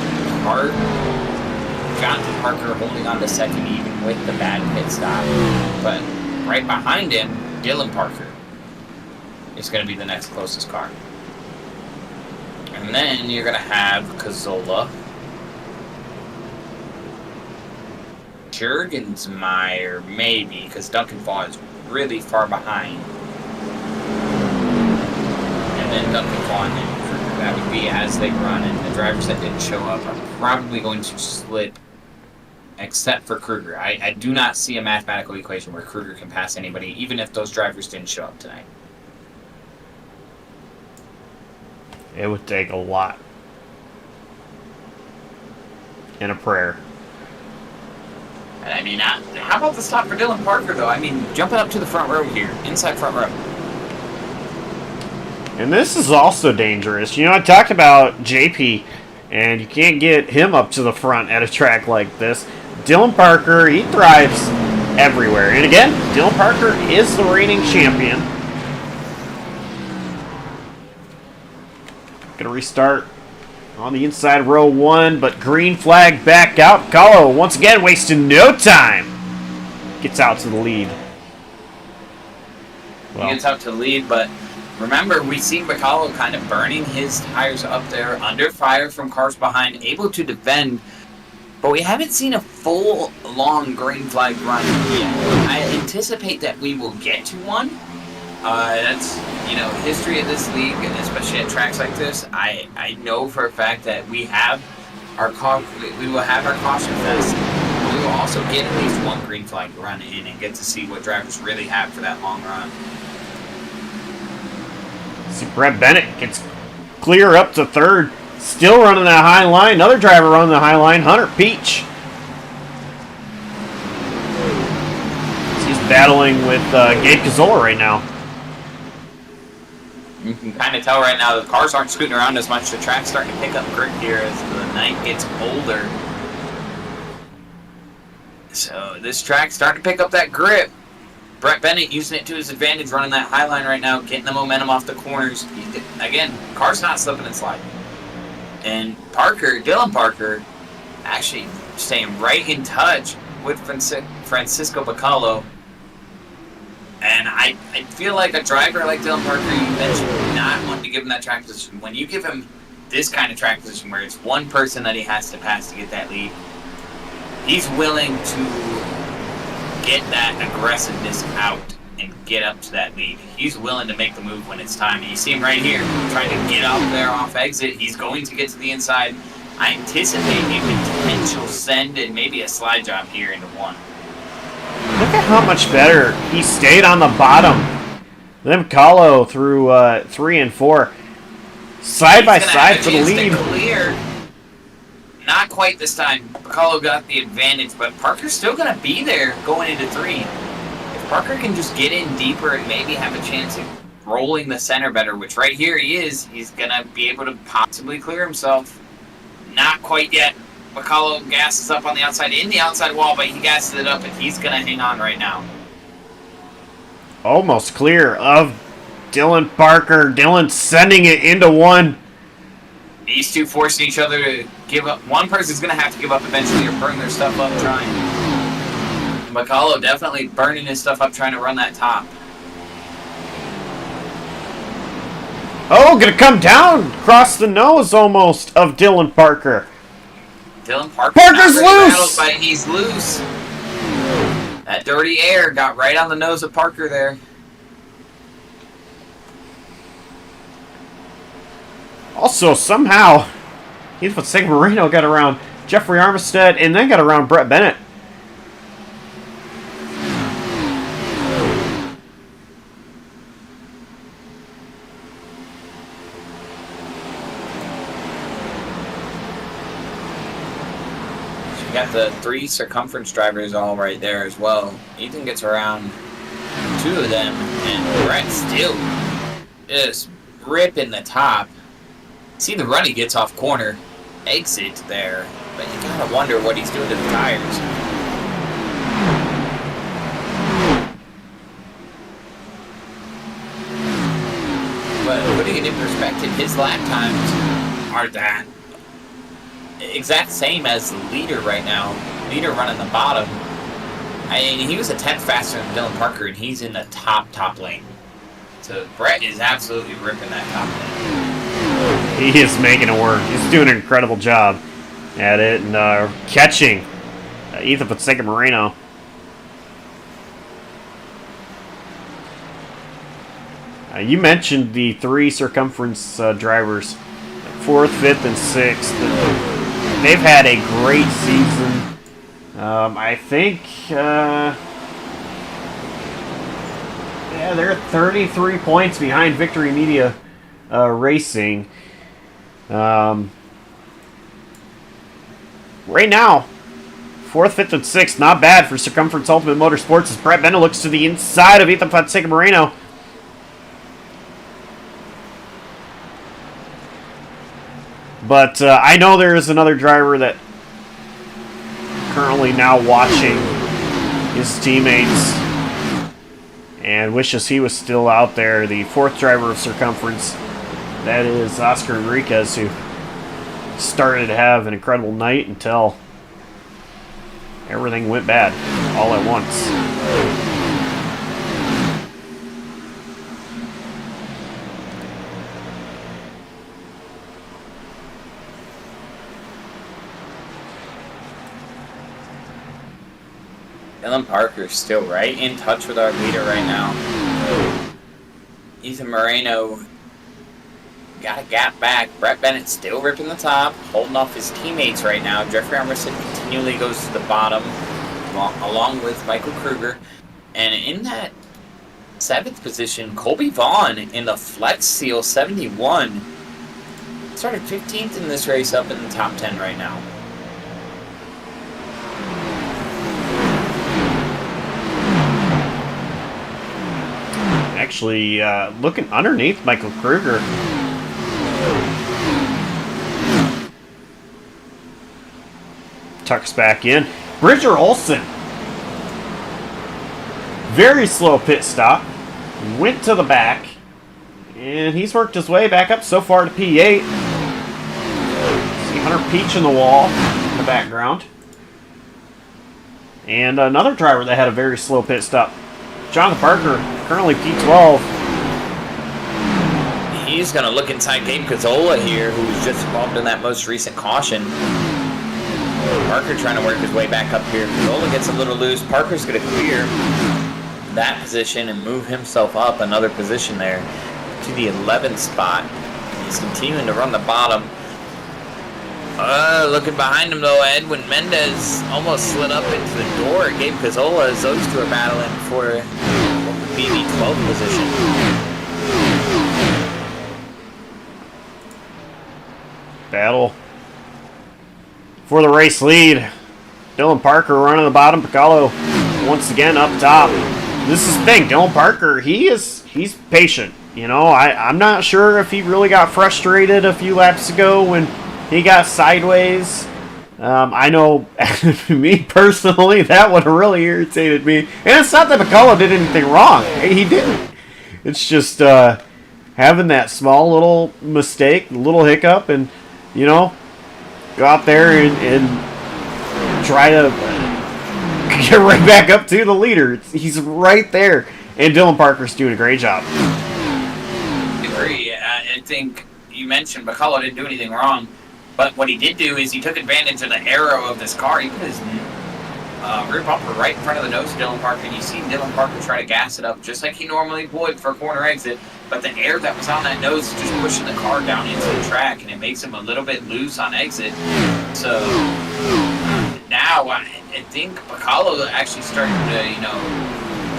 Jonathan Parker holding on to second even with the bad pit stop. But right behind him, Dylan Parker is going to be the next closest car. And then you're going to have Cazzola, Jurgensmeyer, maybe, because Duncan Faw is really far behind. And then Duncan Faw and then Kruger. That would be as they run, and the drivers that didn't show up are probably going to slip, except for Kruger. I do not see a mathematical equation where Kruger can pass anybody, even if those drivers didn't show up tonight. It would take a lot. And a prayer. I mean, how about the stop for Dylan Parker, though? I mean, jumping up to the front row here, inside front row. And this is also dangerous. You know, I talked about JP, and you can't get him up to the front at a track like this. Dylan Parker, he thrives everywhere. And again, Dylan Parker is the reigning champion. Gonna restart on the inside row one, but green flag back out. Kahlo once again wasting no time. Gets out to the lead. Well, he gets out to the lead, but remember, we see Bacallo kind of burning his tires up there, under fire from cars behind, able to defend, but we haven't seen a full, long green flag run yet. I anticipate that we will get to one. That's, history of this league, and especially at tracks like this. I know for a fact that we will have our caution fest. We will also get at least one green flag run in and get to see what drivers really have for that long run. See, Brett Bennett gets clear up to third. Still running that high line. Another driver running the high line, Hunter Peach. He's battling with Gabe Cazzola right now. You can kind of tell right now the cars aren't scooting around as much. The track's starting to pick up grip here as the night gets older. So this track's starting to pick up that grip. Brett Bennett using it to his advantage, running that high line right now, getting the momentum off the corners. Again, car's not slipping and sliding. And Dylan Parker, actually staying right in touch with Francisco Bacallo. And I feel like a driver like Dylan Parker, you mentioned not wanting to give him that track position. When you give him this kind of track position where it's one person that he has to pass to get that lead, he's willing to get that aggressiveness out and get up to that lead. He's willing to make the move when it's time. And you see him right here, trying to get up there off exit. He's going to get to the inside. I anticipate a potential send and maybe a slide job here into one. Look at how much better he stayed on the bottom. Then Kahlo through 3 and 4. Side by side for the lead. Clear. Not quite this time. Kahlo got the advantage, but Parker's still going to be there going into 3. If Parker can just get in deeper and maybe have a chance of rolling the center better, which right here he is, he's going to be able to possibly clear himself. Not quite yet. McCullough gasses up on the outside, in the outside wall, but he gasses it up, and he's going to hang on right now. Almost clear of Dylan Parker. Dylan sending it into 1. These two forcing each other to give up. One person's going to have to give up eventually or burn their stuff up trying. McCullough definitely burning his stuff up trying to run that top. Oh, gonna come down across the nose almost of Dylan Parker. Dylan Parker. Parker's loose! But he's loose. That dirty air got right on the nose of Parker there. Also, somehow, Heath Marino got around Jeffrey Armistead and then got around Brett Bennett. Got the 3 circumference drivers all right there as well. Ethan gets around 2 of them, and Brett still just ripping the top. See the run he gets off corner, exit there, but you gotta wonder what he's doing to the tires. But putting it in perspective, his lap times are that exact same as the leader right now. Leader running the bottom. I mean, he was a 10th faster than Dylan Parker, and he's in the top lane. So Brett is absolutely ripping that top lane. He is making it work. He's doing an incredible job at it and catching Ethan Marino. You mentioned the 3 circumference drivers, 4th, 5th, and 6th. They've had a great season. I think, they're 33 points behind Victory Media Racing. Right now, 4th, 5th, and 6th, not bad for Circumference Ultimate Motorsports as Brett Bennett looks to the inside of Ethan Fonseca Moreno. But I know there is another driver that currently now watching his teammates and wishes he was still out there. The 4th driver of Circumference, that is Oscar Enriquez, who started to have an incredible night until everything went bad all at once. Dylan Parker's still right in touch with our leader right now. Ethan Moreno got a gap back. Brett Bennett still ripping the top, holding off his teammates right now. Jeffrey Armistead continually goes to the bottom, along with Michael Kruger. And in that 7th position, Colby Vaughn in the Flex Seal 71 started 15th in this race, up in the top 10 right now. Actually, looking underneath Michael Kruger. Tucks back in. Bridger Olson. Very slow pit stop. Went to the back. And he's worked his way back up so far to P8. See Hunter Peach in the wall in the background. And another driver that had a very slow pit stop. Jonathan Parker, currently P12. He's going to look inside Gabe Cazzola here, who was just involved in that most recent caution. Parker trying to work his way back up here. Cazzola gets a little loose. Parker's going to clear that position and move himself up another position there to the 11th spot. He's continuing to run the bottom. Looking behind him though, Edwin Mendez almost slid up into the door. Gabe Cazzola, as those two are battling for what would be the 12th position. Battle for the race lead. Dylan Parker running the bottom. Picalo once again up top. This is the thing. Dylan Parker, he's patient. You know, I'm not sure if he really got frustrated a few laps ago when he got sideways. I know, me personally, that would have really irritated me. And it's not that Picalo did anything wrong. He didn't. It's just having that small little mistake, little hiccup, and, you know, go out there and try to get right back up to the leader. He's right there. And Dylan Parker's doing a great job. I agree. I think you mentioned Picalo didn't do anything wrong. But what he did do is he took advantage of the aero of this car. He put his rear bumper right in front of the nose of Dylan Parker, and you see Dylan Parker try to gas it up just like he normally would for a corner exit. But the air that was on that nose is just pushing the car down into the track, and it makes him a little bit loose on exit. So now I think Picalo actually starting to, you know,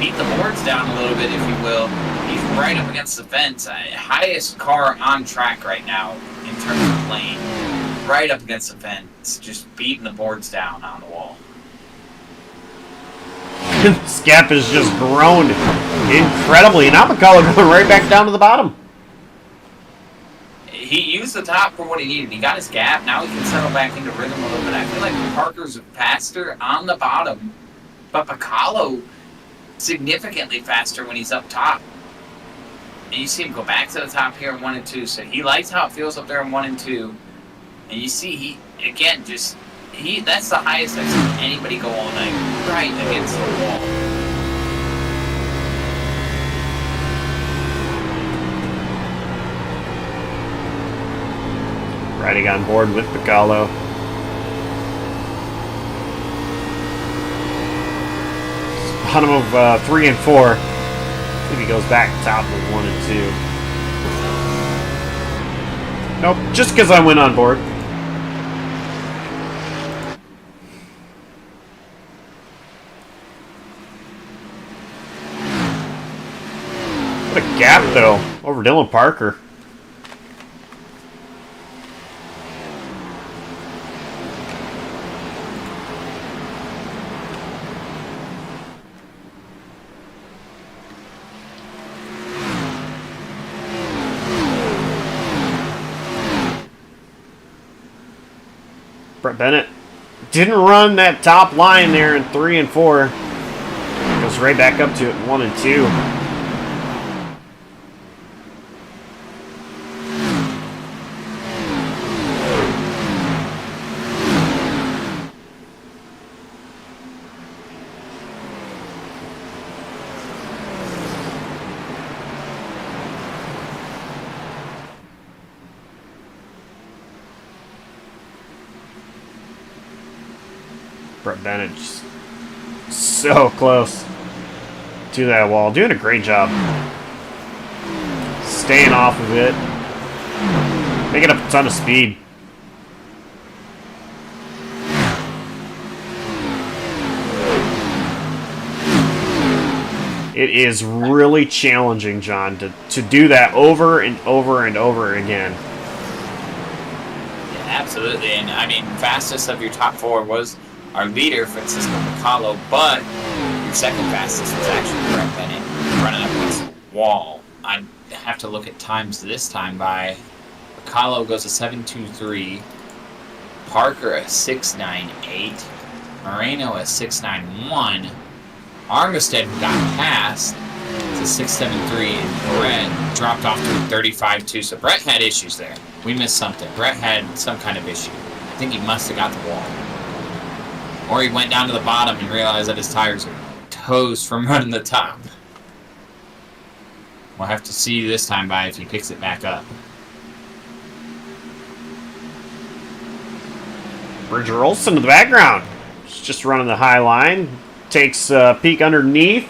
beat the boards down a little bit, if you will. He's right up against the fence. Highest car on track right now in terms of lane. Right up against the fence, just beating the boards down on the wall. This gap has just grown incredibly. Now Picalo going right back down to the bottom. He used the top for what he needed. He got his gap. Now he can settle back into rhythm a little bit. I feel like Parker's faster on the bottom, but Picalo significantly faster when he's up top. And you see him go back to the top here in 1 and 2. So he likes how it feels up there in 1 and 2. And you see, he, again, just, that's the highest I've seen anybody go all night, right against the wall. Riding on board with Picalo. Bottom of 3 and 4. I think he goes back top of 1 and 2. Nope, just because I went on board. What a gap, though, over Dylan Parker. Brett Bennett didn't run that top line there in 3 and 4. Goes right back up to it 1 and 2. Brett Bennett just so close to that wall. Doing a great job. Staying off of it. Making up a ton of speed. It is really challenging, John, to do that over and over and over again. Yeah, absolutely. And, I mean, fastest of your top 4 was our leader, Francisco Picalo, but your second fastest was actually Brett Bennett running up against the wall. I have to look at times this time by Picalo goes a 7.23, Parker a 6.98, Moreno a 6.91, Armistead, who got passed, is a 6.73, and Brett dropped off to a 35.2. So Brett had issues there. We missed something. Brett had some kind of issue. I think he must have got the wall. Or he went down to the bottom and realized that his tires are toast from running the top. We'll have to see this time by if he picks it back up. Bridger Olson to the background. He's just running the high line. Takes a peek underneath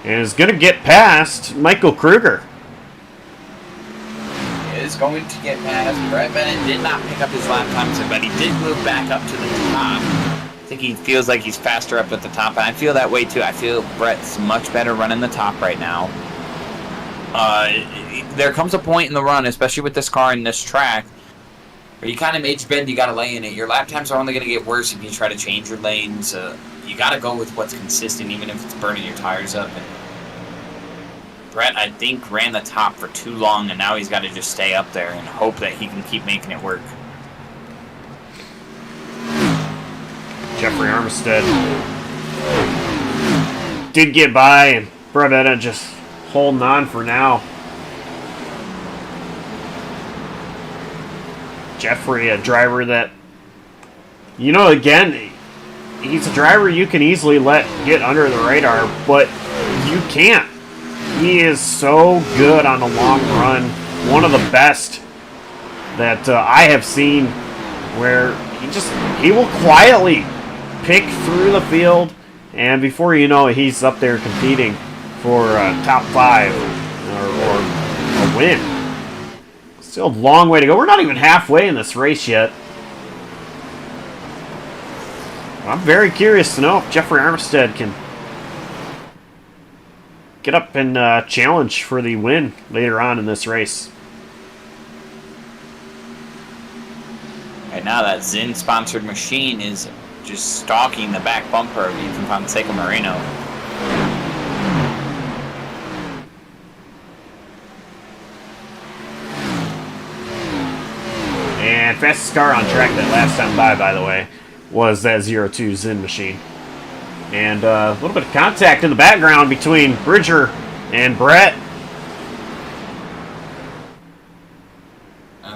and is going to get past Michael Kruger. is going to get past. Brett Bennett did not pick up his lap times, but he did move back up to the top. I think he feels like he's faster up at the top, and I feel that way too. I feel Brett's much better running the top right now. There comes a point in the run, especially with this car and this track, where you kind of edge bend, you got to lay in it. Your lap times are only going to get worse if you try to change your lanes. You got to go with what's consistent, even if it's burning your tires up. And Brett, I think, ran the top for too long, and now he's got to just stay up there and hope that he can keep making it work. Jeffrey Armistead did get by, and Brett Bennett just holding on for now. Jeffrey, a driver that, you know, again, he's a driver you can easily let get under the radar, but you can't. He is so good on the long run. One of the best that I have seen, where he will quietly pick through the field, and before you know it, he's up there competing for top 5 or a win. Still a long way to go. We're not even halfway in this race yet. I'm very curious to know if Jeffrey Armistead can get up and challenge for the win later on in this race. Right now, that Zinn-sponsored machine is just stalking the back bumper of Ethan Fonseca Moreno. And fastest car on track that last time by the way, was that 02 Zinn machine. And a little bit of contact in the background between Bridger and Brett.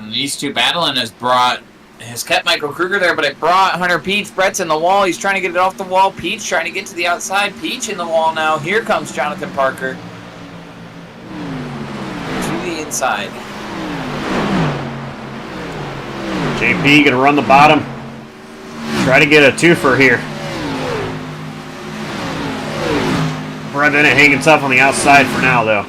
These two battling has kept Michael Kruger there, but it brought Hunter Peach. Brett's in the wall. He's trying to get it off the wall. Peach trying to get to the outside. Peach in the wall now. Here comes Jonathan Parker to the inside. JP gonna run the bottom. Try to get a twofer here. Brett Bennett hanging tough on the outside for now, though.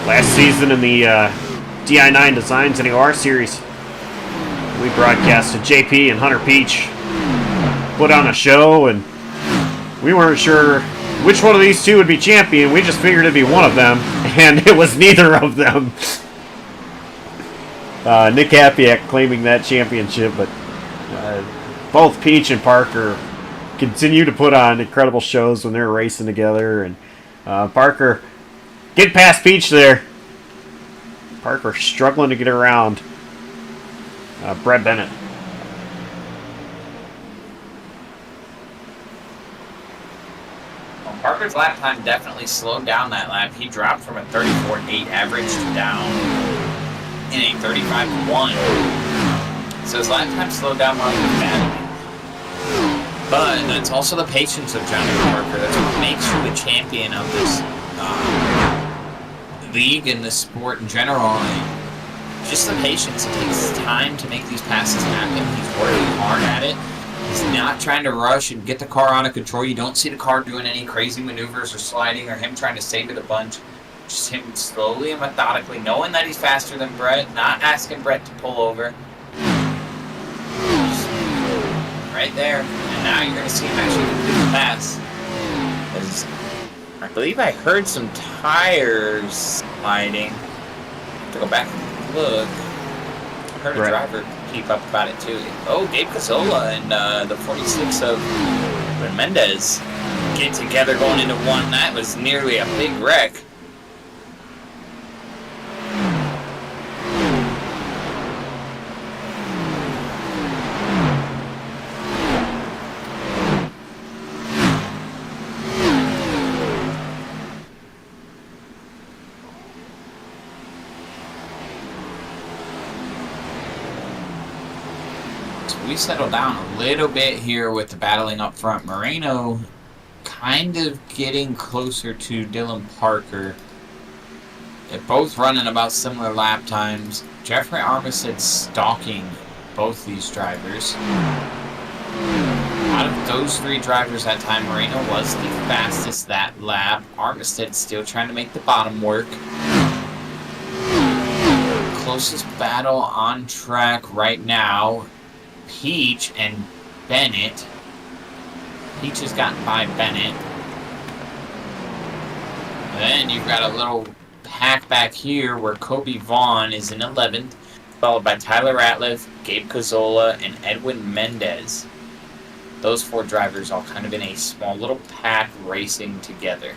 Last season in the DI9 Designs NOR series, we broadcasted JP and Hunter Peach put on a show, and we weren't sure which one of these two would be champion. We just figured it'd be one of them, and it was neither of them. Nick Hapiak claiming that championship, but both Peach and Parker continue to put on incredible shows when they're racing together, and Parker get past Peach there. Parker struggling to get around Brett Bennett. Well, Parker's lap time definitely slowed down that lap. He dropped from a 34.8 average to down in a 35.1. So his lap time slowed down while he was battling. But that's also the patience of Jonathan Parker. That's what makes you a champion of this league and this sport in general. And just the patience. It takes time to make these passes happen. He's working hard at it. He's not trying to rush and get the car out of control. You don't see the car doing any crazy maneuvers or sliding or him trying to save it a bunch. Just him slowly and methodically, knowing that he's faster than Brett, not asking Brett to pull over. Just right there. And now you're going to see him actually complete the pass. I believe I heard some tires sliding. I have to go back and look. I heard a driver keep up about it too. Oh, Gabe Cazzola and the 46 of Mendez get together going into one. That was nearly a big wreck. We settled down a little bit here with the battling up front. Moreno kind of getting closer to Dylan Parker They're both running about similar lap times. Jeffrey Armistead stalking both these drivers. Out of those 3 drivers that time, Moreno was the fastest that lap. Armistead still trying to make the bottom work. Closest battle on track right now, Peach and Bennett. Peach has gotten by Bennett. Then you've got a little pack back here where Kobe Vaughn is in 11th, followed by Tyler Ratliff, Gabe Cazzola, and Edwin Mendez. Those 4 drivers all kind of in a small little pack racing together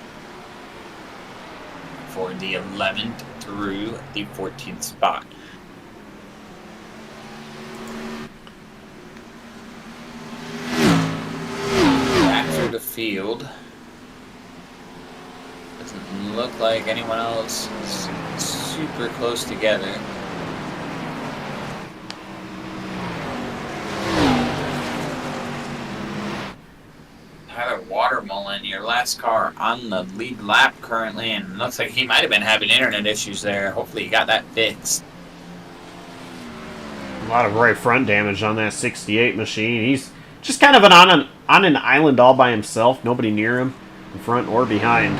for the 11th through the 14th spot. Back through the field. Doesn't look like anyone else is super close together. Tyler Watermullen, your last car on the lead lap currently, and looks like he might have been having internet issues there. Hopefully he got that fixed. A lot of right front damage on that 68 machine. He's just kind of on an island all by himself. Nobody near him, in front or behind.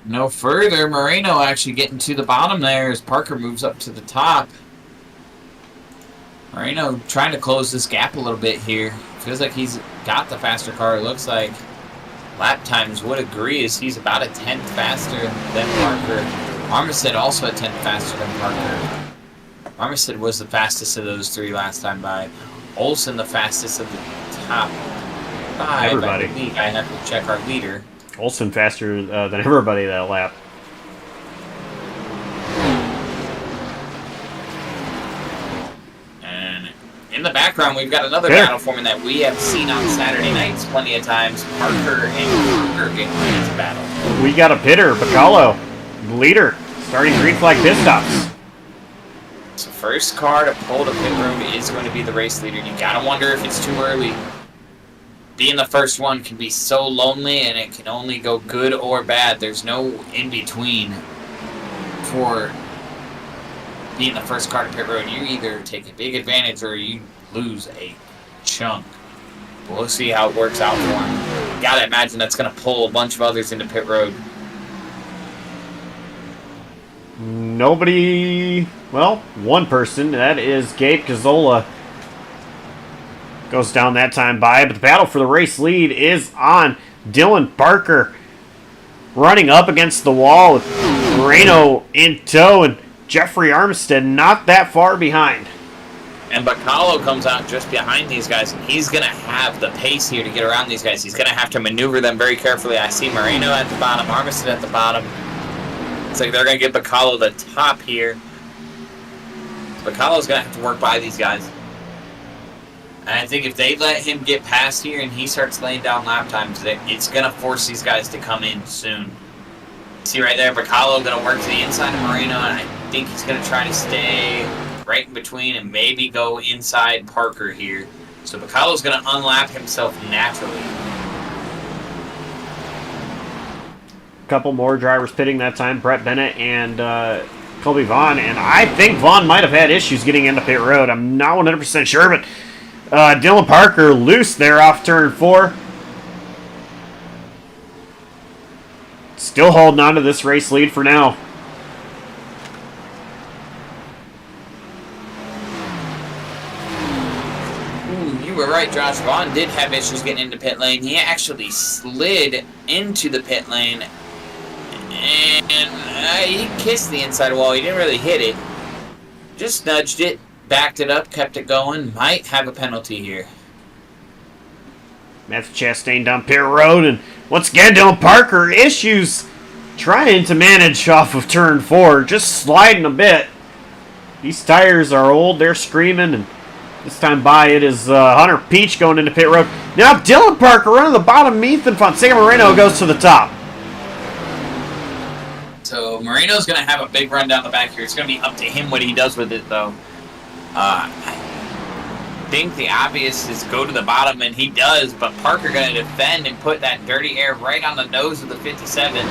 No further. Moreno actually getting to the bottom there as Parker moves up to the top. Moreno trying to close this gap a little bit here. Feels like he's got the faster car. It looks like lap times would agree as he's about a 10th faster than Parker. Armistead also a 10th faster than Parker. Armistead was the fastest of those 3 last time by. Olsen the fastest of the top 5. Everybody. I believe. I have to check our leader. Olsen faster than everybody that lap. And in the background, we've got another battle forming that we have seen on Saturday nights plenty of times. Parker and Parker getting into battle. We got a pitter, Bacallo, leader, starting green flag pit stops. So first car to pull the pit road is going to be the race leader. You gotta wonder if it's too early. Being the first one can be so lonely, and it can only go good or bad. There's no in-between for being the first car to pit road. You either take a big advantage or you lose a chunk. We'll see how it works out for him. Gotta imagine that's going to pull a bunch of others into pit road. Nobody, well, one person, that is Gabe Cazzola. Goes down that time by, but the battle for the race lead is on. Dylan Parker running up against the wall with Moreno in tow, and Jeffrey Armistead not that far behind. And Bacallo comes out just behind these guys, and he's going to have the pace here to get around these guys. He's going to have to maneuver them very carefully. I see Moreno at the bottom, Armistead at the bottom. It's like they're going to get Bacallo the top here. Bacallo's going to have to work by these guys. And I think if they let him get past here and he starts laying down lap times, it's going to force these guys to come in soon. See right there, Bacallo going to work to the inside of Moreno, and I think he's going to try to stay right in between and maybe go inside Parker here. So Bacallo's going to unlap himself naturally. A couple more drivers pitting that time, Brett Bennett and Colby Vaughn, and I think Vaughn might have had issues getting into pit road. I'm not 100% sure, but Dylan Parker loose there off turn 4. Still holding on to this race lead for now. Ooh, you were right, Josh. Vaughn did have issues getting into pit lane. He actually slid into the pit lane, and he kissed the inside wall. He didn't really hit it. Just nudged it. Backed it up, kept it going. Might have a penalty here. Matthew Chastain down pit road, and once again, Dylan Parker issues trying to manage off of turn 4, just sliding a bit. These tires are old, they're screaming, and this time by it is Hunter Peach going into pit road. Now Dylan Parker running the bottom, Ethan Fonseca Moreno goes to the top. So Moreno's going to have a big run down the back here. It's going to be up to him what he does with it, though. I think the obvious is go to the bottom, and he does, but Parker going to defend and put that dirty air right on the nose of the 57.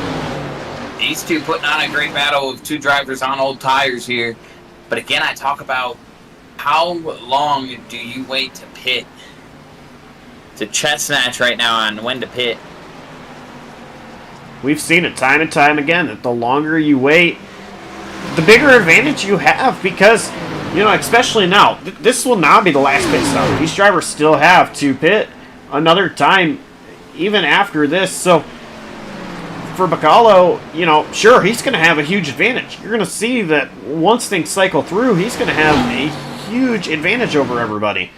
These two putting on a great battle with two drivers on old tires here. But again, I talk about how long do you wait to pit? It's a chess match right now on when to pit. We've seen it time and time again that the longer you wait, the bigger advantage you have because, you know, especially now, this will not be the last pit stop. These drivers still have to pit another time even after this. So for Bacallo, you know, sure, he's going to have a huge advantage. You're going to see that once things cycle through, he's going to have a huge advantage over everybody.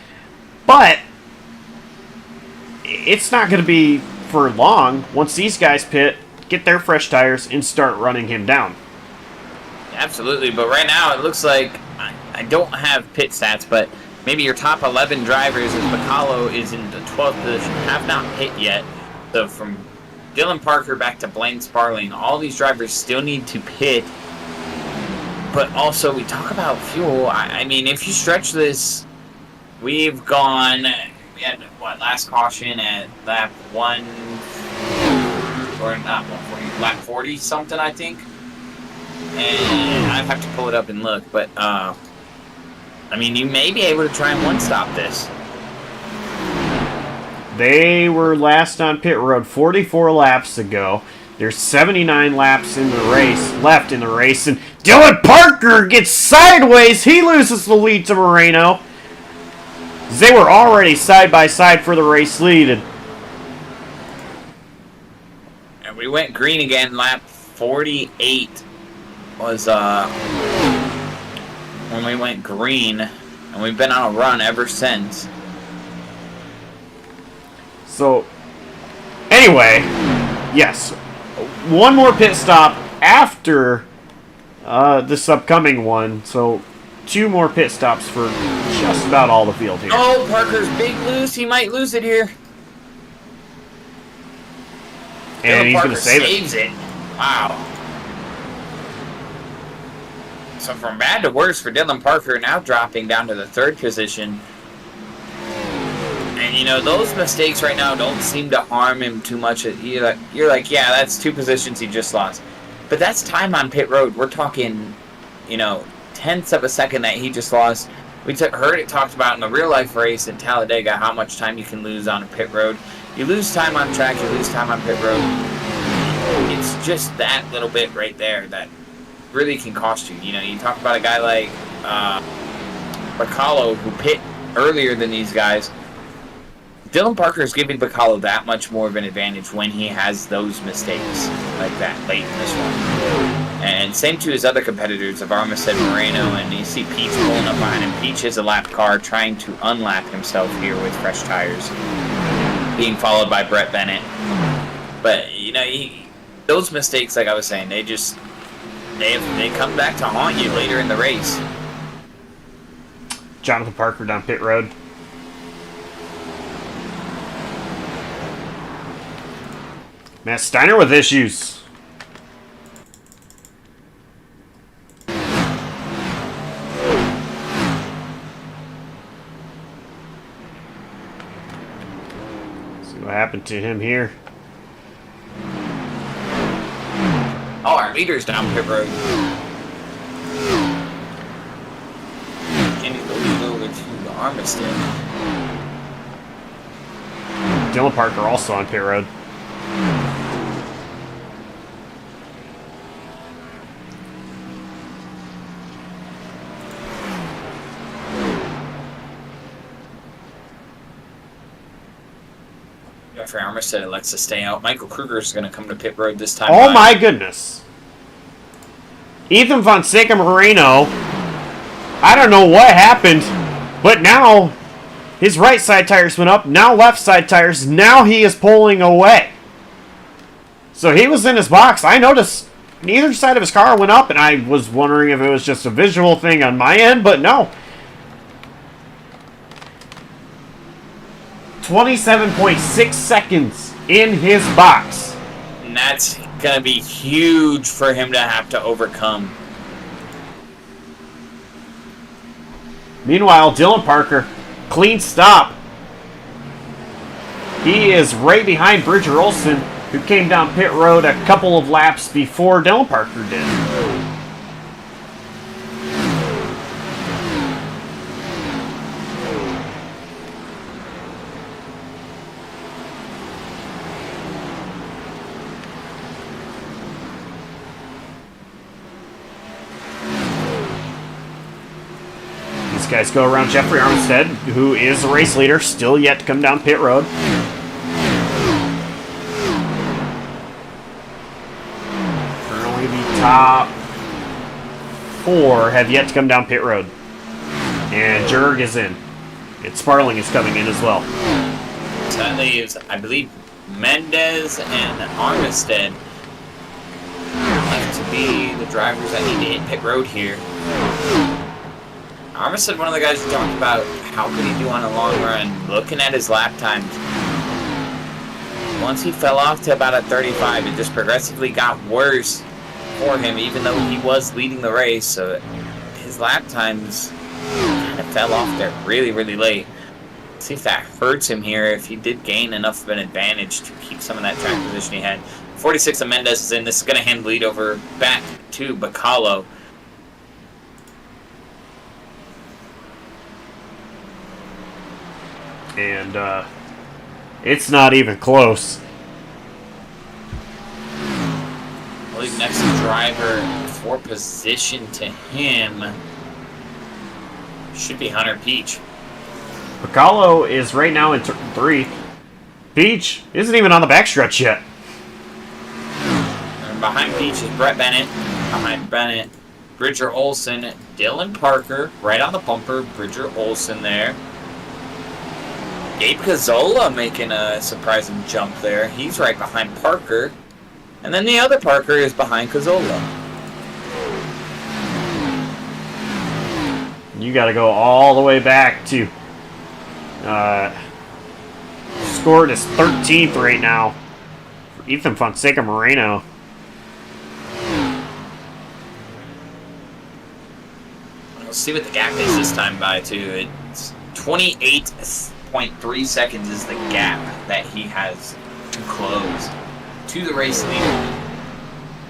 But it's not going to be for long once these guys pit, get their fresh tires, and start running him down. Absolutely, but right now it looks like I don't have pit stats, but maybe your top 11 drivers, as Bacallo is in the 12th position, have not pit yet. So from Dylan Parker back to Blaine Sparling, all these drivers still need to pit. But also, we talk about fuel. I mean, if you stretch this, we've gone, we had, what, last caution at lap 1, or not 140, lap 40 something, I think. And I'd have to pull it up and look, but, I mean, you may be able to try and one-stop this. They were last on pit road 44 laps ago. There's 79 laps in the race, left in the race, and Dylan Parker gets sideways. He loses the lead to Moreno. They were already side by side for the race lead. And we went green again. Lap 48 was when we went green, and we've been on a run ever since. So, anyway, yes, one more pit stop after this upcoming one. So, 2 more pit stops for just about all the field here. Oh, Parker's big loose. He might lose it here. And he's going to save saves it. Wow. So from bad to worse for Dylan Parker, now dropping down to the 3rd position. And, you know, those mistakes right now don't seem to harm him too much. You're like, yeah, that's 2 positions he just lost. But that's time on pit road. We're talking, you know, tenths of a second that he just lost. We heard it talked about in the real-life race in Talladega, how much time you can lose on a pit road. You lose time on track, you lose time on pit road. It's just that little bit right there that really can cost you. You know, you talk about a guy like Bacallo, who pit earlier than these guys. Dylan Parker is giving Bacallo that much more of an advantage when he has those mistakes like that late in this one. And same to his other competitors of Homestead, Moreno, and you see Peach pulling up behind him. Peach is a lap car trying to unlap himself here with fresh tires, being followed by Brett Bennett. But, you know, those mistakes, like I was saying, they come back to haunt you later in the race. Jonathan Parker down pit road. Matt Steiner with issues. See what happened to him here. Oh, our leader's down pit road. And he goes over to the Armistead. Dylan Parker also on pit road. Jeffrey Armistead elects to stay out. Michael Kruger is going to come to pit road this time. Oh my goodness. Ethan Fonseca Moreno. I don't know what happened, but now his right side tires went up, now left side tires, now he is pulling away. So he was in his box. I noticed neither side of his car went up, and I was wondering if it was just a visual thing on my end, but no. 27.6 seconds in his box. And that's going to be huge for him to have to overcome. Meanwhile, Dylan Parker, clean stop. He is right behind Bridger Olson, who came down pit road a couple of laps before Dylan Parker did. These guys go around Jeffrey Armstead, who is the race leader, still yet to come down pit road. Currently the top 4 have yet to come down pit road. And Jurg is in. And Sparling is coming in as well. So that leaves, I believe, Mendez and Armistead left to be the drivers that need to hit pit road here. Armistead, one of the guys who talked about how could he do on a long run, looking at his lap times. Once he fell off to about a 35, it just progressively got worse for him, even though he was leading the race. So his lap times kind of fell off there really, really late. Let's see if that hurts him here, if he did gain enough of an advantage to keep some of that track position he had. 46 of Mendez is in. This is going to hand the lead over back to Bacallo. And it's not even close. I believe next driver for position to him should be Hunter Peach. Bacallo is right now in 3. Peach isn't even on the backstretch yet. And behind Peach is Brett Bennett. Behind Bennett, Bridger Olson, Dylan Parker, right on the bumper. Bridger Olson there. Gabe Cazzola making a surprising jump there. He's right behind Parker. And then the other Parker is behind Cazzola. You got to go all the way back to scored as 13th right now for Ethan Fonseca Moreno. We'll see what the gap is this time by too. It's 28.3 seconds is the gap that he has to close to the race leader.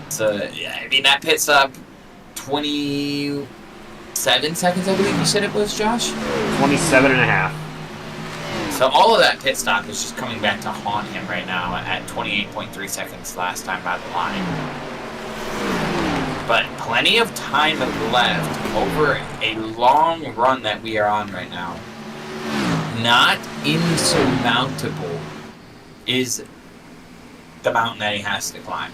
So I mean that pit stop 27 seconds, I believe you said it was, Josh? 27 and a half. So all of that pit stop is just coming back to haunt him right now at 28.3 seconds last time by the line. But plenty of time left over a long run that we are on right now. Not insurmountable is the mountain that he has to climb.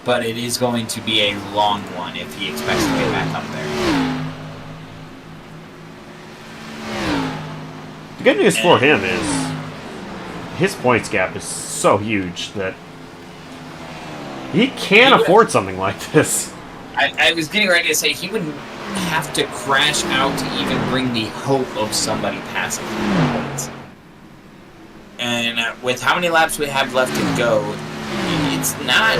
But it is going to be a long one if he expects to get back up there. The good news for him is his points gap is so huge that he can't afford something like this. I was getting ready to say he wouldn't have to crash out to even bring the hope of somebody passing the points. And with how many laps we have left to go, it's not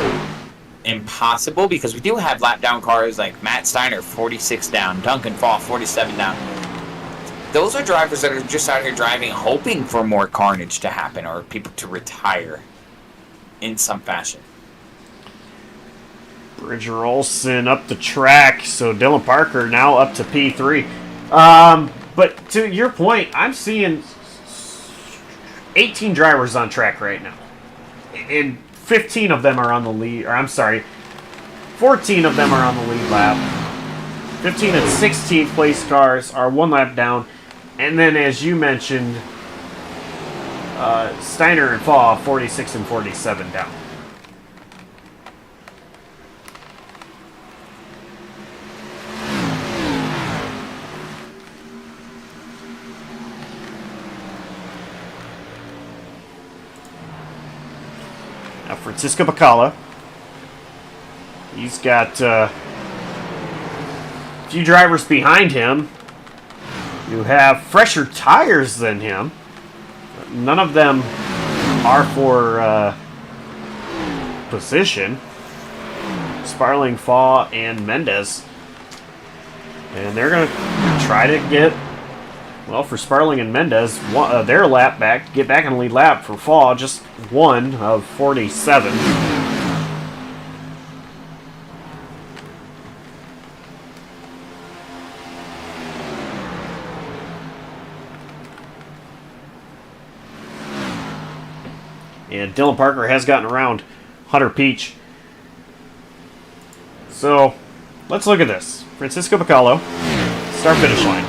impossible because we do have lap down cars like Matt Steiner, 46 down, Duncan Fall, 47 down. Those are drivers that are just out here driving, hoping for more carnage to happen or people to retire in some fashion. Bridger Olson up the track, so Dylan Parker now up to P3. But to your point, I'm seeing 18 drivers on track right now. And 15 of them are on the lead, or I'm sorry, 14 of them are on the lead lap. 15 and 16th place cars are one lap down. And then, as you mentioned, Steiner and Fall, 46 and 47 down. Now, Francisco Bacala. He's got a few drivers behind him who have fresher tires than him. None of them are for position. Sparling, Faw, and Mendez. And they're going to try to get, well, for Sparling and Mendez, their lap back, get back in the lead lap. For Faw, just 1 of 47. And Dylan Parker has gotten around Hunter Peach. So, let's look at this. Francisco Bacallo, start-finish line.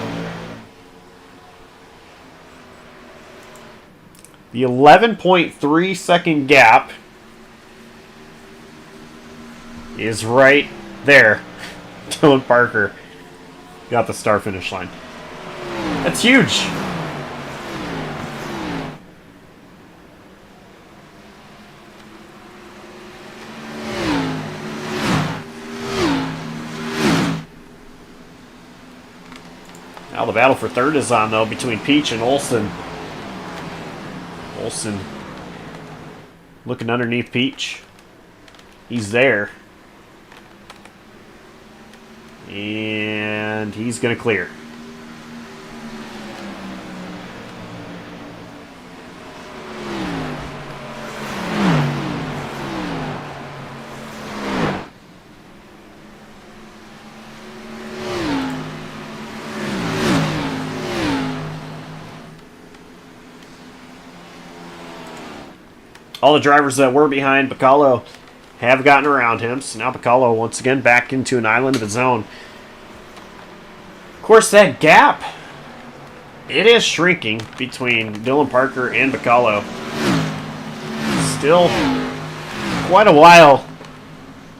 The 11.3 second gap is right there. Dylan Parker got the start-finish line. That's huge. Now the battle for third is on, though, between Peach and Olsen. Olsen looking underneath Peach. He's there. And he's going to clear. All the drivers that were behind Bacallo have gotten around him. So now Bacallo once again back into an island of his own. Of course, that gap, it is shrinking between Dylan Parker and Bacallo. Still quite a while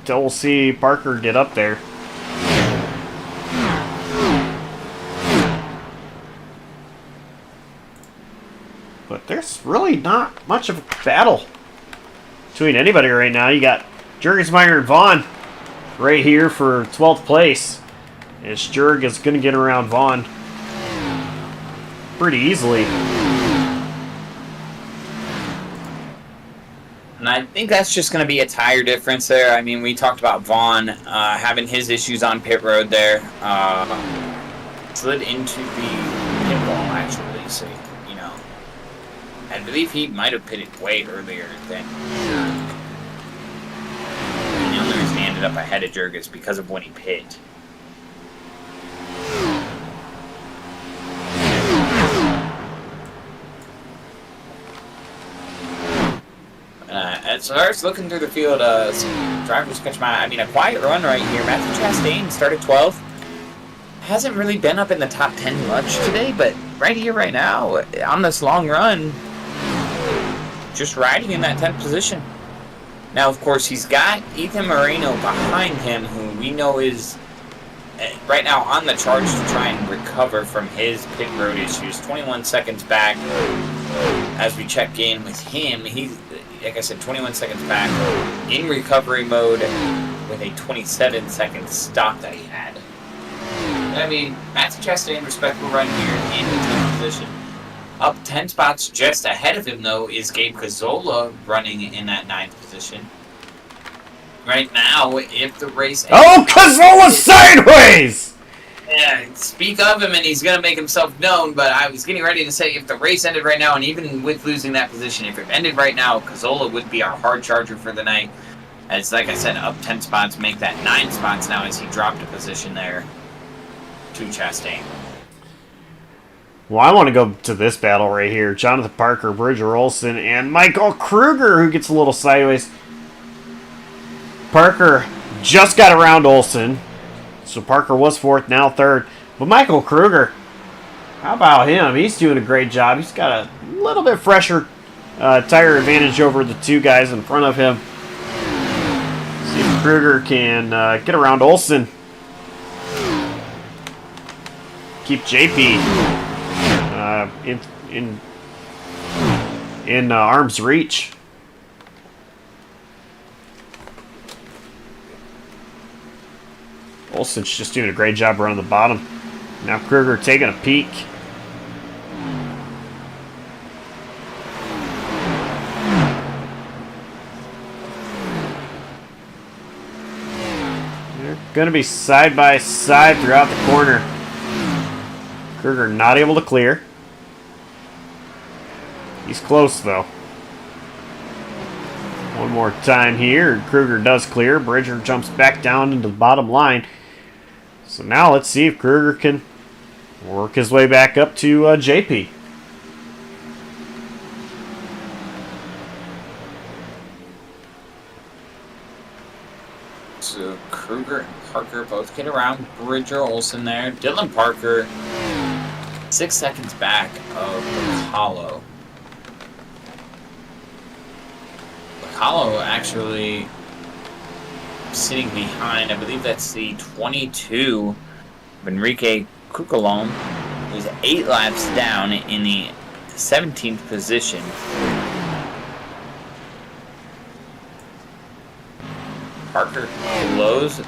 till we'll see Parker get up there. But there's really not much of a battle between anybody right now. You got Jurgensmeyer and Vaughn right here for 12th place. As Jurg is going to get around Vaughn pretty easily. And I think that's just going to be a tire difference there. I mean, we talked about Vaughn having his issues on pit road there. Slid into the pit wall, actually. So, you know, I believe he might have pitted way earlier than Jurg. And the only reason he ended up ahead of Jurg is because of when he pit. As far as looking through the field, some drivers catch my eye. I mean, a quiet run right here. Matthew Chastain started 12th. Hasn't really been up in the top 10 much today, but right here, right now, on this long run, just riding in that 10th position. Now, of course, he's got Ethan Moreno behind him, who we know is right now on the charge to try and recover from his pit road issues. 21 seconds back as we check in with him. He's, like I said, 21 seconds back in recovery mode with a 27-second stop that he had. I mean, Matthew Chastain, respectable run here in the 10th position. Up 10 spots just ahead of him, though, is Gabe Cazzola running in that 9th position. Right now, if the race... Oh, Cazzola sideways! Yeah, speak of him and he's going to make himself known, but I was getting ready to say if the race ended right now, and even with losing that position, if it ended right now, Cazzola would be our hard charger for the night. As, like I said, up 10 spots, make that 9 spots now as he dropped a position there to Chastain. Well, I want to go to this battle right here. Jonathan Parker, Bridger Olsen, and Michael Kruger, who gets a little sideways. Parker just got around Olsen. So Parker was 4th, now 3rd. But Michael Kruger, how about him? He's doing a great job. He's got a little bit fresher tire advantage over the 2 guys in front of him. See if Kruger can get around Olsen. Keep JP in arm's reach. Olsen's just doing a great job around the bottom. Now Kruger taking a peek. Going to be side by side throughout the corner. Kruger not able to clear. He's close, though. One more time here. Kruger does clear. Bridger jumps back down into the bottom line. So now let's see if Kruger can work his way back up to JP. So Kruger and Parker both get around Bridger Olsen there. Dylan Parker 6 seconds back of Apollo. Apollo actually sitting behind, I believe that's the 22 of Enrique Cucolon, who's 8 laps down in the 17th position.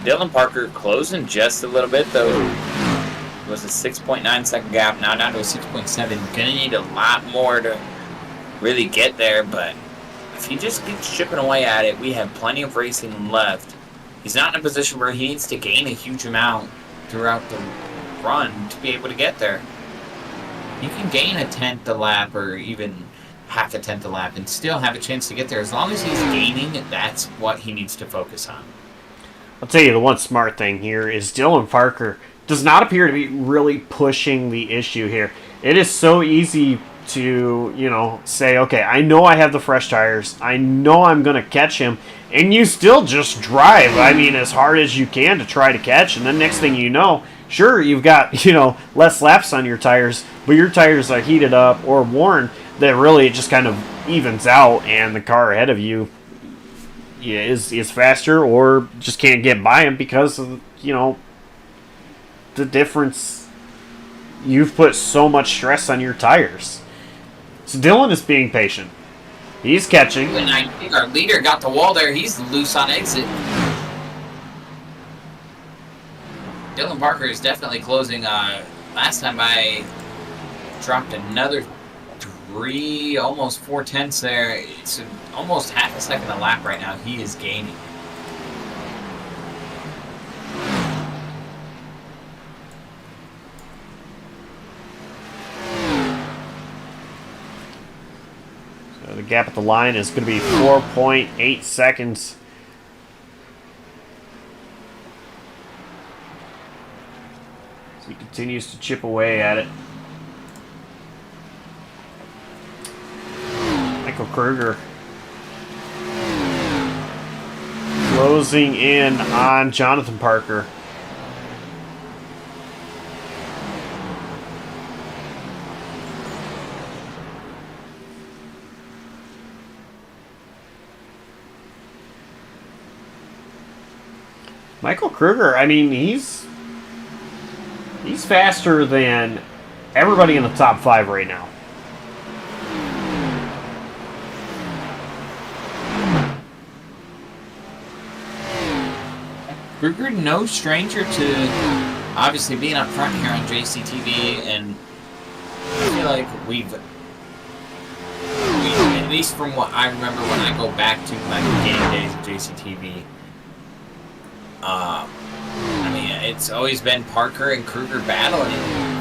Dylan Parker closing just a little bit, though. It was a 6.9 second gap, now down to a 6.7. Gonna need a lot more to really get there, but if he just keeps chipping away at it, we have plenty of racing left. He's not in a position where he needs to gain a huge amount throughout the run to be able to get there. He can gain a tenth a lap or even half a tenth a lap and still have a chance to get there. As long as he's gaining, that's what he needs to focus on. I'll tell you the one smart thing here is Dylan Parker does not appear to be really pushing the issue here. It is so easy to, say, okay, I know I have the fresh tires. I know I'm going to catch him. And you still just drive, as hard as you can to try to catch. And then next thing you know, sure, you've got, less laps on your tires, but your tires are heated up or worn that really it just kind of evens out, and the car ahead of you is faster or just can't get by him because of, the difference. You've put so much stress on your tires. So Dylan is being patient. He's catching. And I think our leader got the wall there. He's loose on exit. Dylan Parker is definitely closing. Last time I dropped another 3, almost 4/10 there. It's almost half a second a lap right now. He is gaining. So the gap at the line is going to be 4.8 seconds. So he continues to chip away at it. Michael Kruger closing in on Jonathan Parker. Michael Kruger, he's faster than everybody in the top 5 right now. Kruger, no stranger to obviously being up front here on JCTV, and I feel like we've at least from what I remember when I go back to my beginning days of JCTV, it's always been Parker and Kruger battling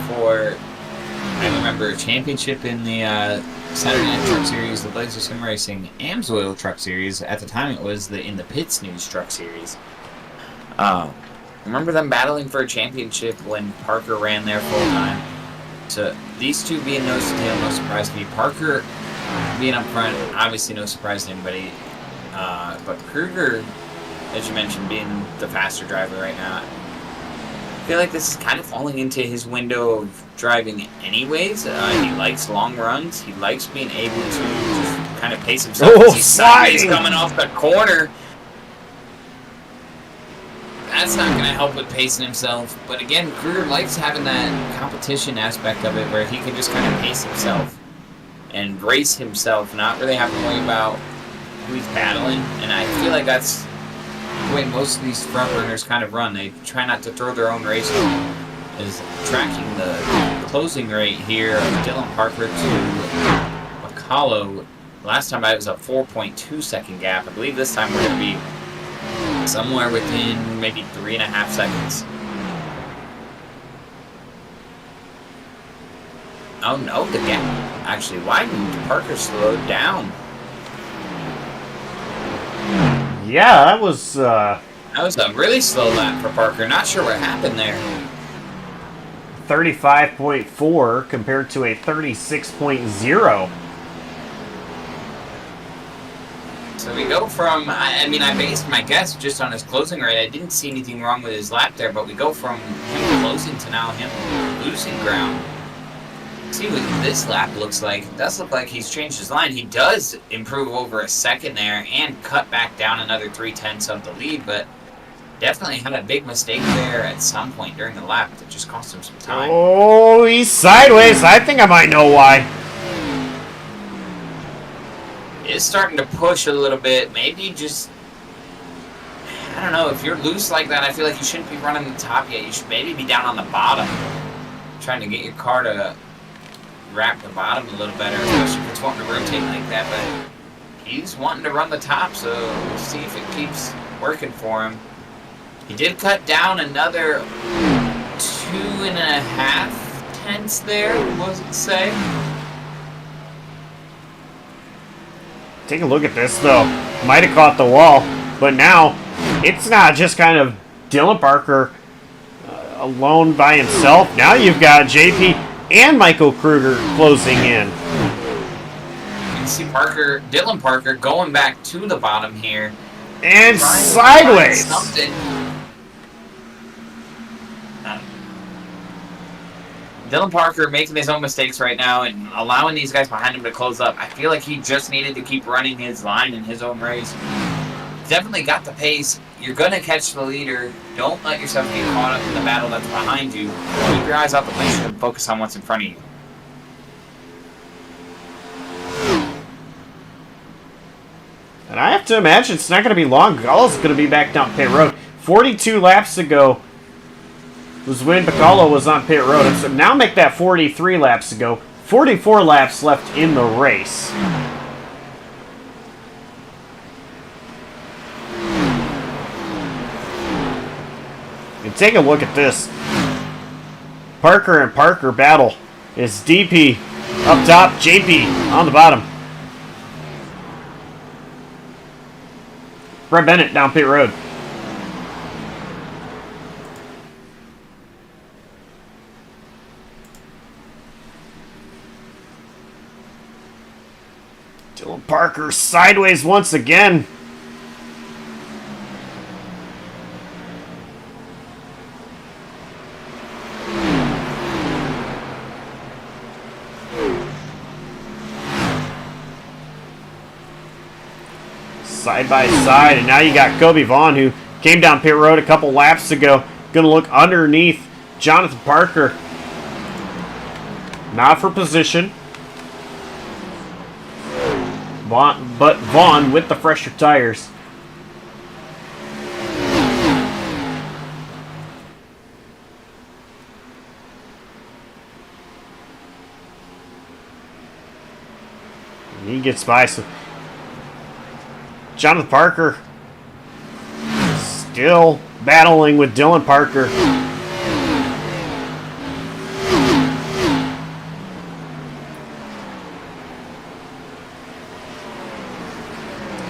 for, I remember, a championship in the Saturday Night Truck Series, the Blazer Sim Racing Amsoil Truck Series. At the time, it was in the Pits News Truck Series. Remember them battling for a championship when Parker ran there full time. So these two being nose to tail, no surprise to me. Parker being up front, obviously no surprise to anybody. But Kruger, as you mentioned, being the faster driver right now, I feel like this is kind of falling into his window of driving anyways. He likes long runs. He likes being able to just kind of pace himself. He's sideways coming off the corner. That's not going to help with pacing himself. But again, Kruger likes having that competition aspect of it where he can just kind of pace himself and race himself, not really have to worry about who he's battling. And I feel like that's the way most of these front runners kind of run. They try not to throw their own race on, is tracking the closing rate here of Dylan Parker to Macalo. Last time it was a 4.2 second gap. I believe this time we're going to be somewhere within maybe 3.5 seconds. Oh no, the gap actually widened. Parker slowed down. Yeah, that was That was a really slow lap for Parker. Not sure what happened there. 35.4 compared to a 36.0. So we go from, I mean, I based my guess just on his closing rate. I didn't see anything wrong with his lap there, but we go from him closing to now him losing ground. See what this lap looks like. It does look like he's changed his line. He does improve over a second there and cut back down another 0.3 of the lead, but definitely had a big mistake there at some point during the lap that just cost him some time. Oh, he's sideways. I think I might know why. Is starting to push a little bit. Maybe just, I don't know, if you're loose like that, I feel like you shouldn't be running the top yet. You should maybe be down on the bottom, trying to get your car to wrap the bottom a little better, especially if it's wanting to rotate like that. But he's wanting to run the top, so we'll see if it keeps working for him. He did cut down another 2.5 tenths there, what does it say? Take a look at this, though. Might have caught the wall, but now it's not just kind of Dylan Parker alone by himself. Now you've got JP and Michael Kruger closing in. You can see Dylan Parker going back to the bottom here. And Trying to sideways. find something. Dylan Parker making his own mistakes right now and allowing these guys behind him to close up. I feel like he just needed to keep running his line in his own race. Definitely got the pace. You're going to catch the leader. Don't let yourself get caught up in the battle that's behind you. Keep your eyes out the windshield and focus on what's in front of you. And I have to imagine it's not going to be long. Bacalo's going to be back down pit road. 42 laps ago was when Bacalo was on pit road. And so now make that 43 laps ago. 44 laps left in the race. And take a look at this. Parker and Parker battle is DP up top, JP on the bottom. Brett Bennett down pit road. Dylan Parker sideways once again. Side by side, and now you got Kobe Vaughn, who came down pit road a couple laps ago. Going to look underneath Jonathan Parker. Not for position. But Vaughn with the fresher tires. And he gets by, so Jonathan Parker still battling with Dylan Parker.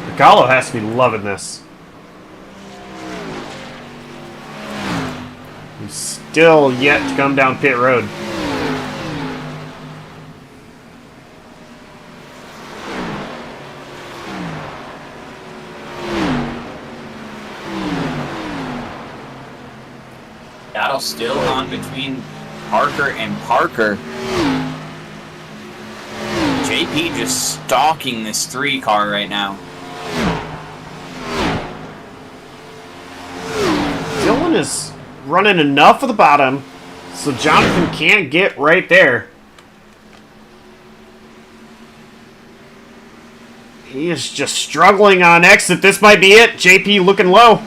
Bacalo has to be loving this. He's still yet to come down pit road. Battle still on between Parker and Parker. JP just stalking this 3 car right now. Dylan is running enough of the bottom so Jonathan can't get right there. He is just struggling on exit. This might be it. JP looking low.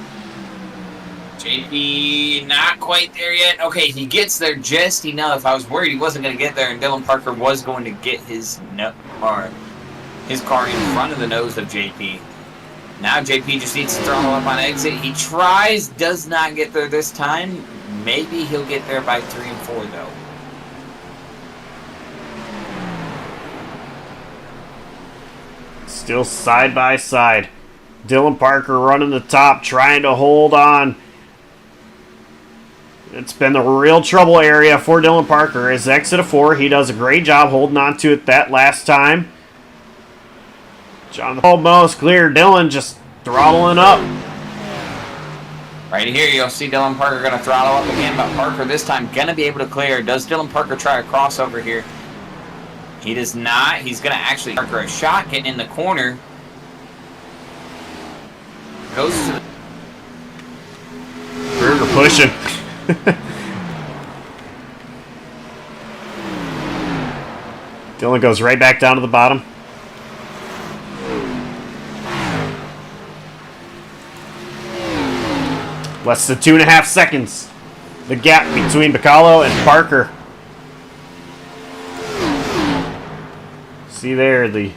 JP not quite there yet. Okay, he gets there just enough. I was worried he wasn't going to get there, and Dylan Parker was going to get his car in front of the nose of JP. Now JP just needs to throttle up on exit. He tries, does not get there this time. Maybe he'll get there by 3 and 4 though. Still side by side. Dylan Parker running the top, trying to hold on. It's been the real trouble area for Dylan Parker. His exit of 4, he does a great job holding on to it that last time. Jonathan almost clear. Dylan just throttling up. Right here, you'll see Dylan Parker going to throttle up again, but Parker this time going to be able to clear. Does Dylan Parker try a crossover here? He does not. He's going to actually Parker a shot, getting in the corner. Goes to the... Berger pushing. Dylan goes right back down to the bottom. Less than 2.5 seconds. The gap between Bacallo and Parker. See there, the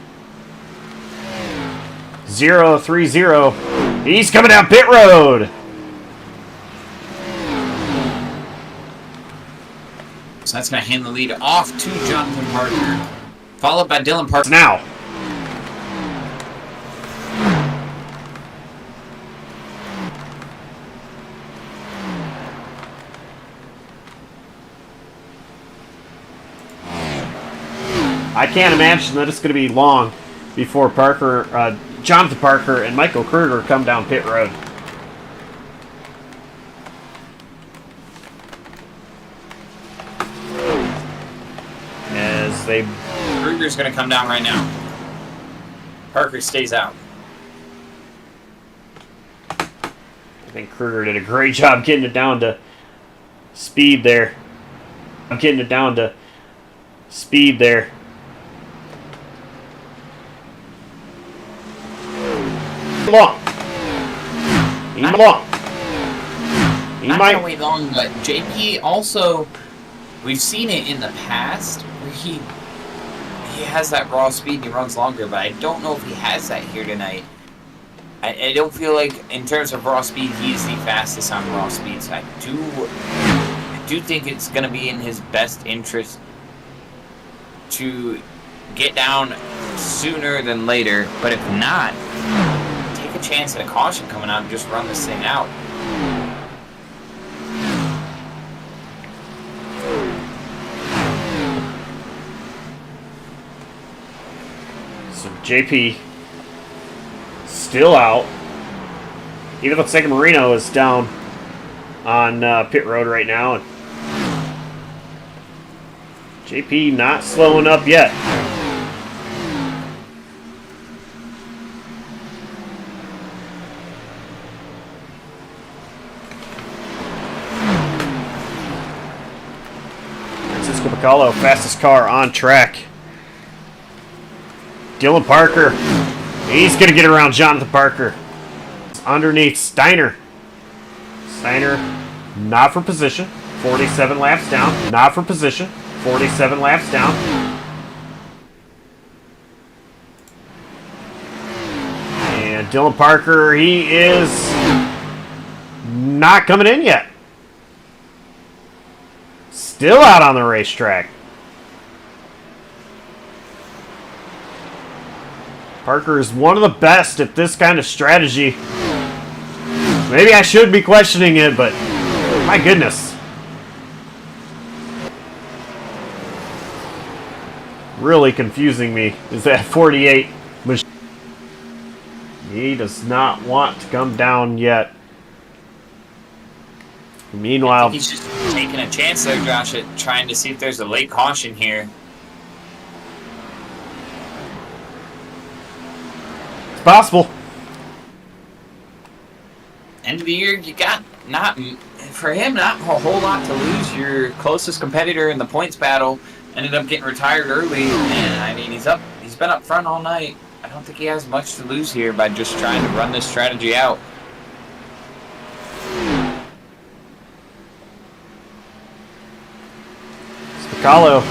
0-3-0. He's coming down pit road. So that's going to hand the lead off to Jonathan Parker, followed by Dylan Parker. Now. I can't imagine that it's going to be long before Jonathan Parker and Michael Kruger come down pit road. As they... Kruger's going to come down right now. Parker stays out. I think Kruger did a great job getting it down to speed there. Long. He might Not wait long, but JP also, we've seen it in the past where he has that raw speed and he runs longer, but I don't know if he has that here tonight. I don't feel like in terms of raw speed he is the fastest on raw speed, so I do think it's going to be in his best interest to get down sooner than later, but if not, take a chance at a caution coming out and just run this thing out. So JP still out. Even looks like Marino is down on pit road right now. And JP not slowing up yet. Francisco Bacallo, fastest car on track. Dylan Parker, he's going to get around Jonathan Parker. Underneath Steiner. Steiner, not for position. 47 laps down. Not for position. 47 laps down. And Dylan Parker, he is not coming in yet. Still out on the racetrack. Parker is one of the best at this kind of strategy. Maybe I should be questioning it, but my goodness. Really confusing me is that 48 machine. He does not want to come down yet. Meanwhile, He's just taking a chance there, Josh, at trying to see if there's a late caution here. it's possible. End of the year, you got not a whole lot to lose. Your closest competitor in the points battle ended up getting retired early, and I mean he's been up front all night. I don't think he has much to lose here by just trying to run this strategy out. Bacallo,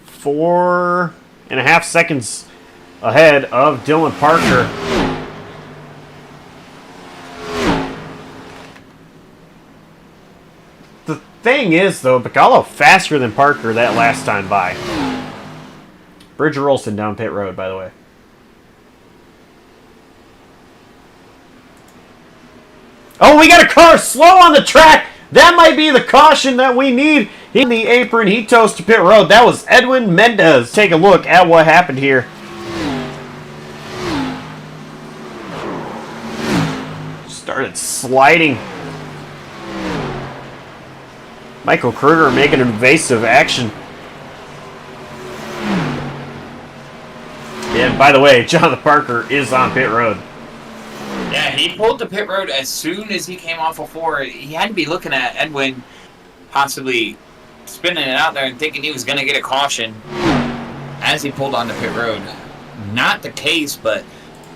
4.5 seconds ahead of Dylan Parker. The thing is, though, Bacallo faster than Parker that last time by. Bridger Olsen down pit road, by the way. Oh, we got a car slow on the track. That might be the caution that we need. In the apron, he toes to pit road. That was Edwin Mendez. Take a look at what happened here. Started sliding. Michael Kruger making an evasive action. And by the way, Jonathan Parker is on pit road. Yeah, he pulled the pit road as soon as he came off of 4. He had to be looking at Edwin possibly spinning it out there and thinking he was going to get a caution as he pulled onto pit road. Not the case, but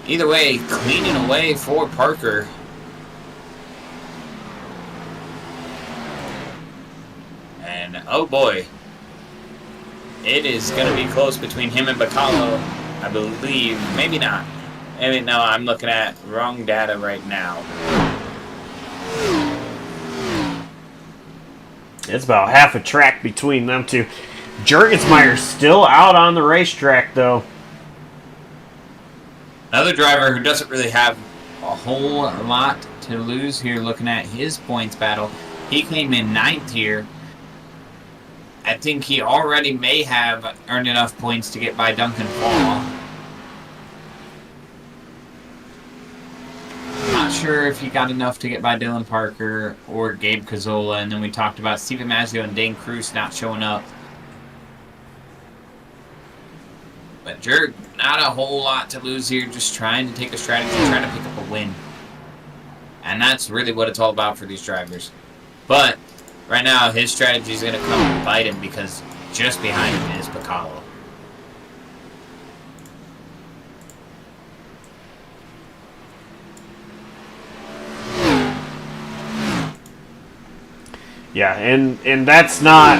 either way, cleaning away for Parker. And oh boy, it is going to be close between him and Bacallo, I believe. Maybe not. Maybe no, I'm looking at wrong data right now. It's about half a track between them two. Jurgensmeyer's still out on the racetrack, though. Another driver who doesn't really have a whole lot to lose here looking at his points battle. He came in 9th here. I think he already may have earned enough points to get by Duncan Fall. Not sure if he got enough to get by Dylan Parker or Gabe Cazzola, and then we talked about Steven Mazzio and Dane Cruz not showing up. But Jurg, not a whole lot to lose here, just trying to take a strategy, trying to pick up a win. And that's really what it's all about for these drivers. But right now, his strategy is going to come and bite him because just behind him is Bacallo. Yeah, and that's not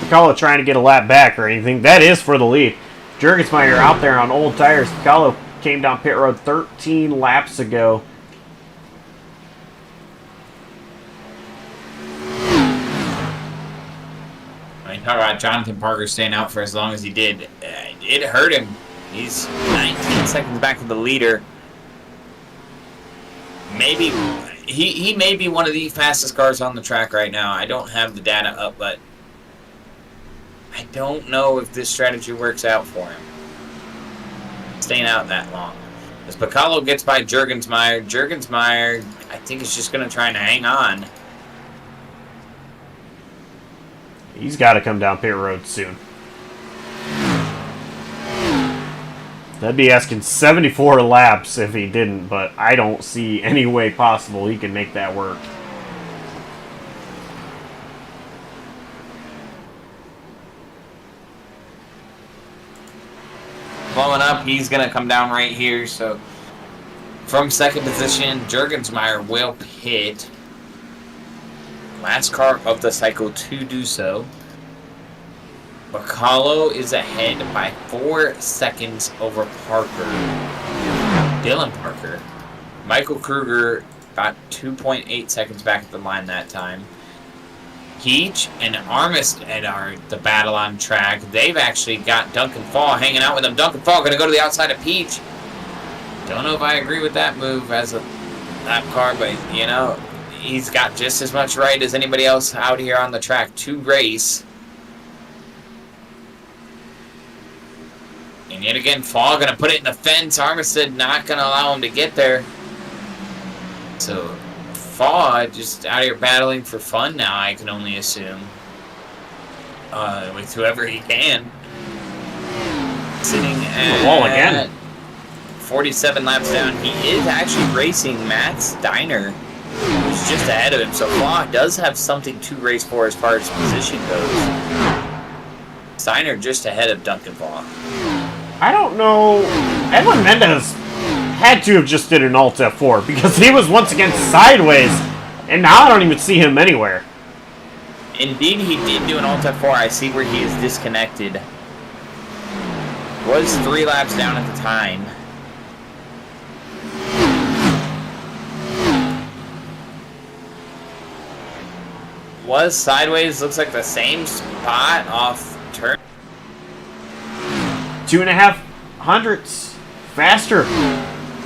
Bacallo trying to get a lap back or anything. That is for the lead. Jurgensmeyer out there on old tires. Bacallo came down pit road 13 laps ago. I mean, talk about Jonathan Parker staying out for as long as he did. It hurt him. He's 19 seconds back of the leader. Maybe he may be one of the fastest cars on the track right now. I don't have the data up, but I don't know if this strategy works out for him. Staying out that long. As Bacallo gets by Jurgensmeyer, I think is just going to try and hang on. He's got to come down pit road soon. That'd be asking 74 laps if he didn't, but I don't see any way possible he can make that work. Blowing up, he's going to come down right here. So from second position, Jurgensmeyer will pit. Last car of the cycle to do so. Bacallo is ahead by 4 seconds over Parker. Dylan Parker. Michael Kruger about 2.8 seconds back at the line that time. Peach and Armistead are the battle on track. They've actually got Duncan Fall hanging out with them. Duncan Fall going to go to the outside of Peach. Don't know if I agree with that move as a lap car, but, you know, he's got just as much right as anybody else out here on the track to race. And yet again, Fall going to put it in the fence. Armistead not going to allow him to get there. So Fall just out here battling for fun now, I can only assume. With whoever he can. Sitting at the wall again. 47 laps down. He is actually racing Matt Steiner, who's just ahead of him. So Fall does have something to race for as far as position goes. Steiner just ahead of Duncan Fall. I don't know. Edwin Mendez had to have just did an Alt F4 because he was once again sideways, and now I don't even see him anywhere. Indeed, he did do an Alt F4. I see where he is disconnected. Was 3 laps down at the time. Was sideways, looks like the same spot off turn. 2.5 hundredths faster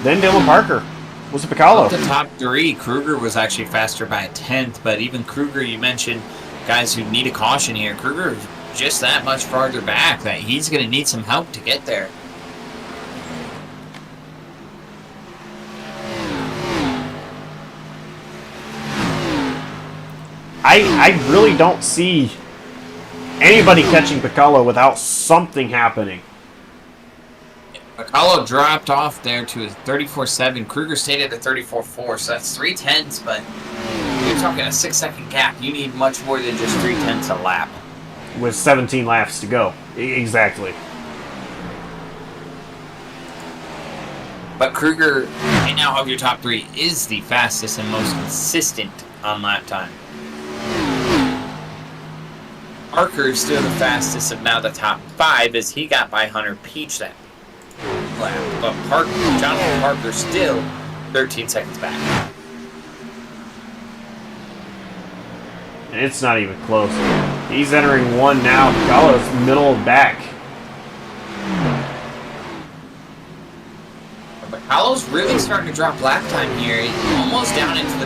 than Dylan Parker. Was it Picalo? The top 3, Kruger was actually faster by a 10th, but even Kruger, you mentioned guys who need a caution here. Kruger is just that much farther back that he's going to need some help to get there. I really don't see anybody catching Picalo without something happening. Picalo dropped off there to a 34.7. Kruger stayed at a 34.4, so that's 3/10, but you're talking a 6-second gap. You need much more than just 3/10 a lap. With 17 laps to go. Exactly. But Kruger, right now of your top 3, is the fastest and most consistent on lap time. Parker is still the fastest of now the top 5 as he got by Hunter Peach that lap. But Jonathan Parker still 13 seconds back. And it's not even close. He's entering 1 now. Picalo's middle of back. Picalo's really starting to drop lap time here. He's almost down into the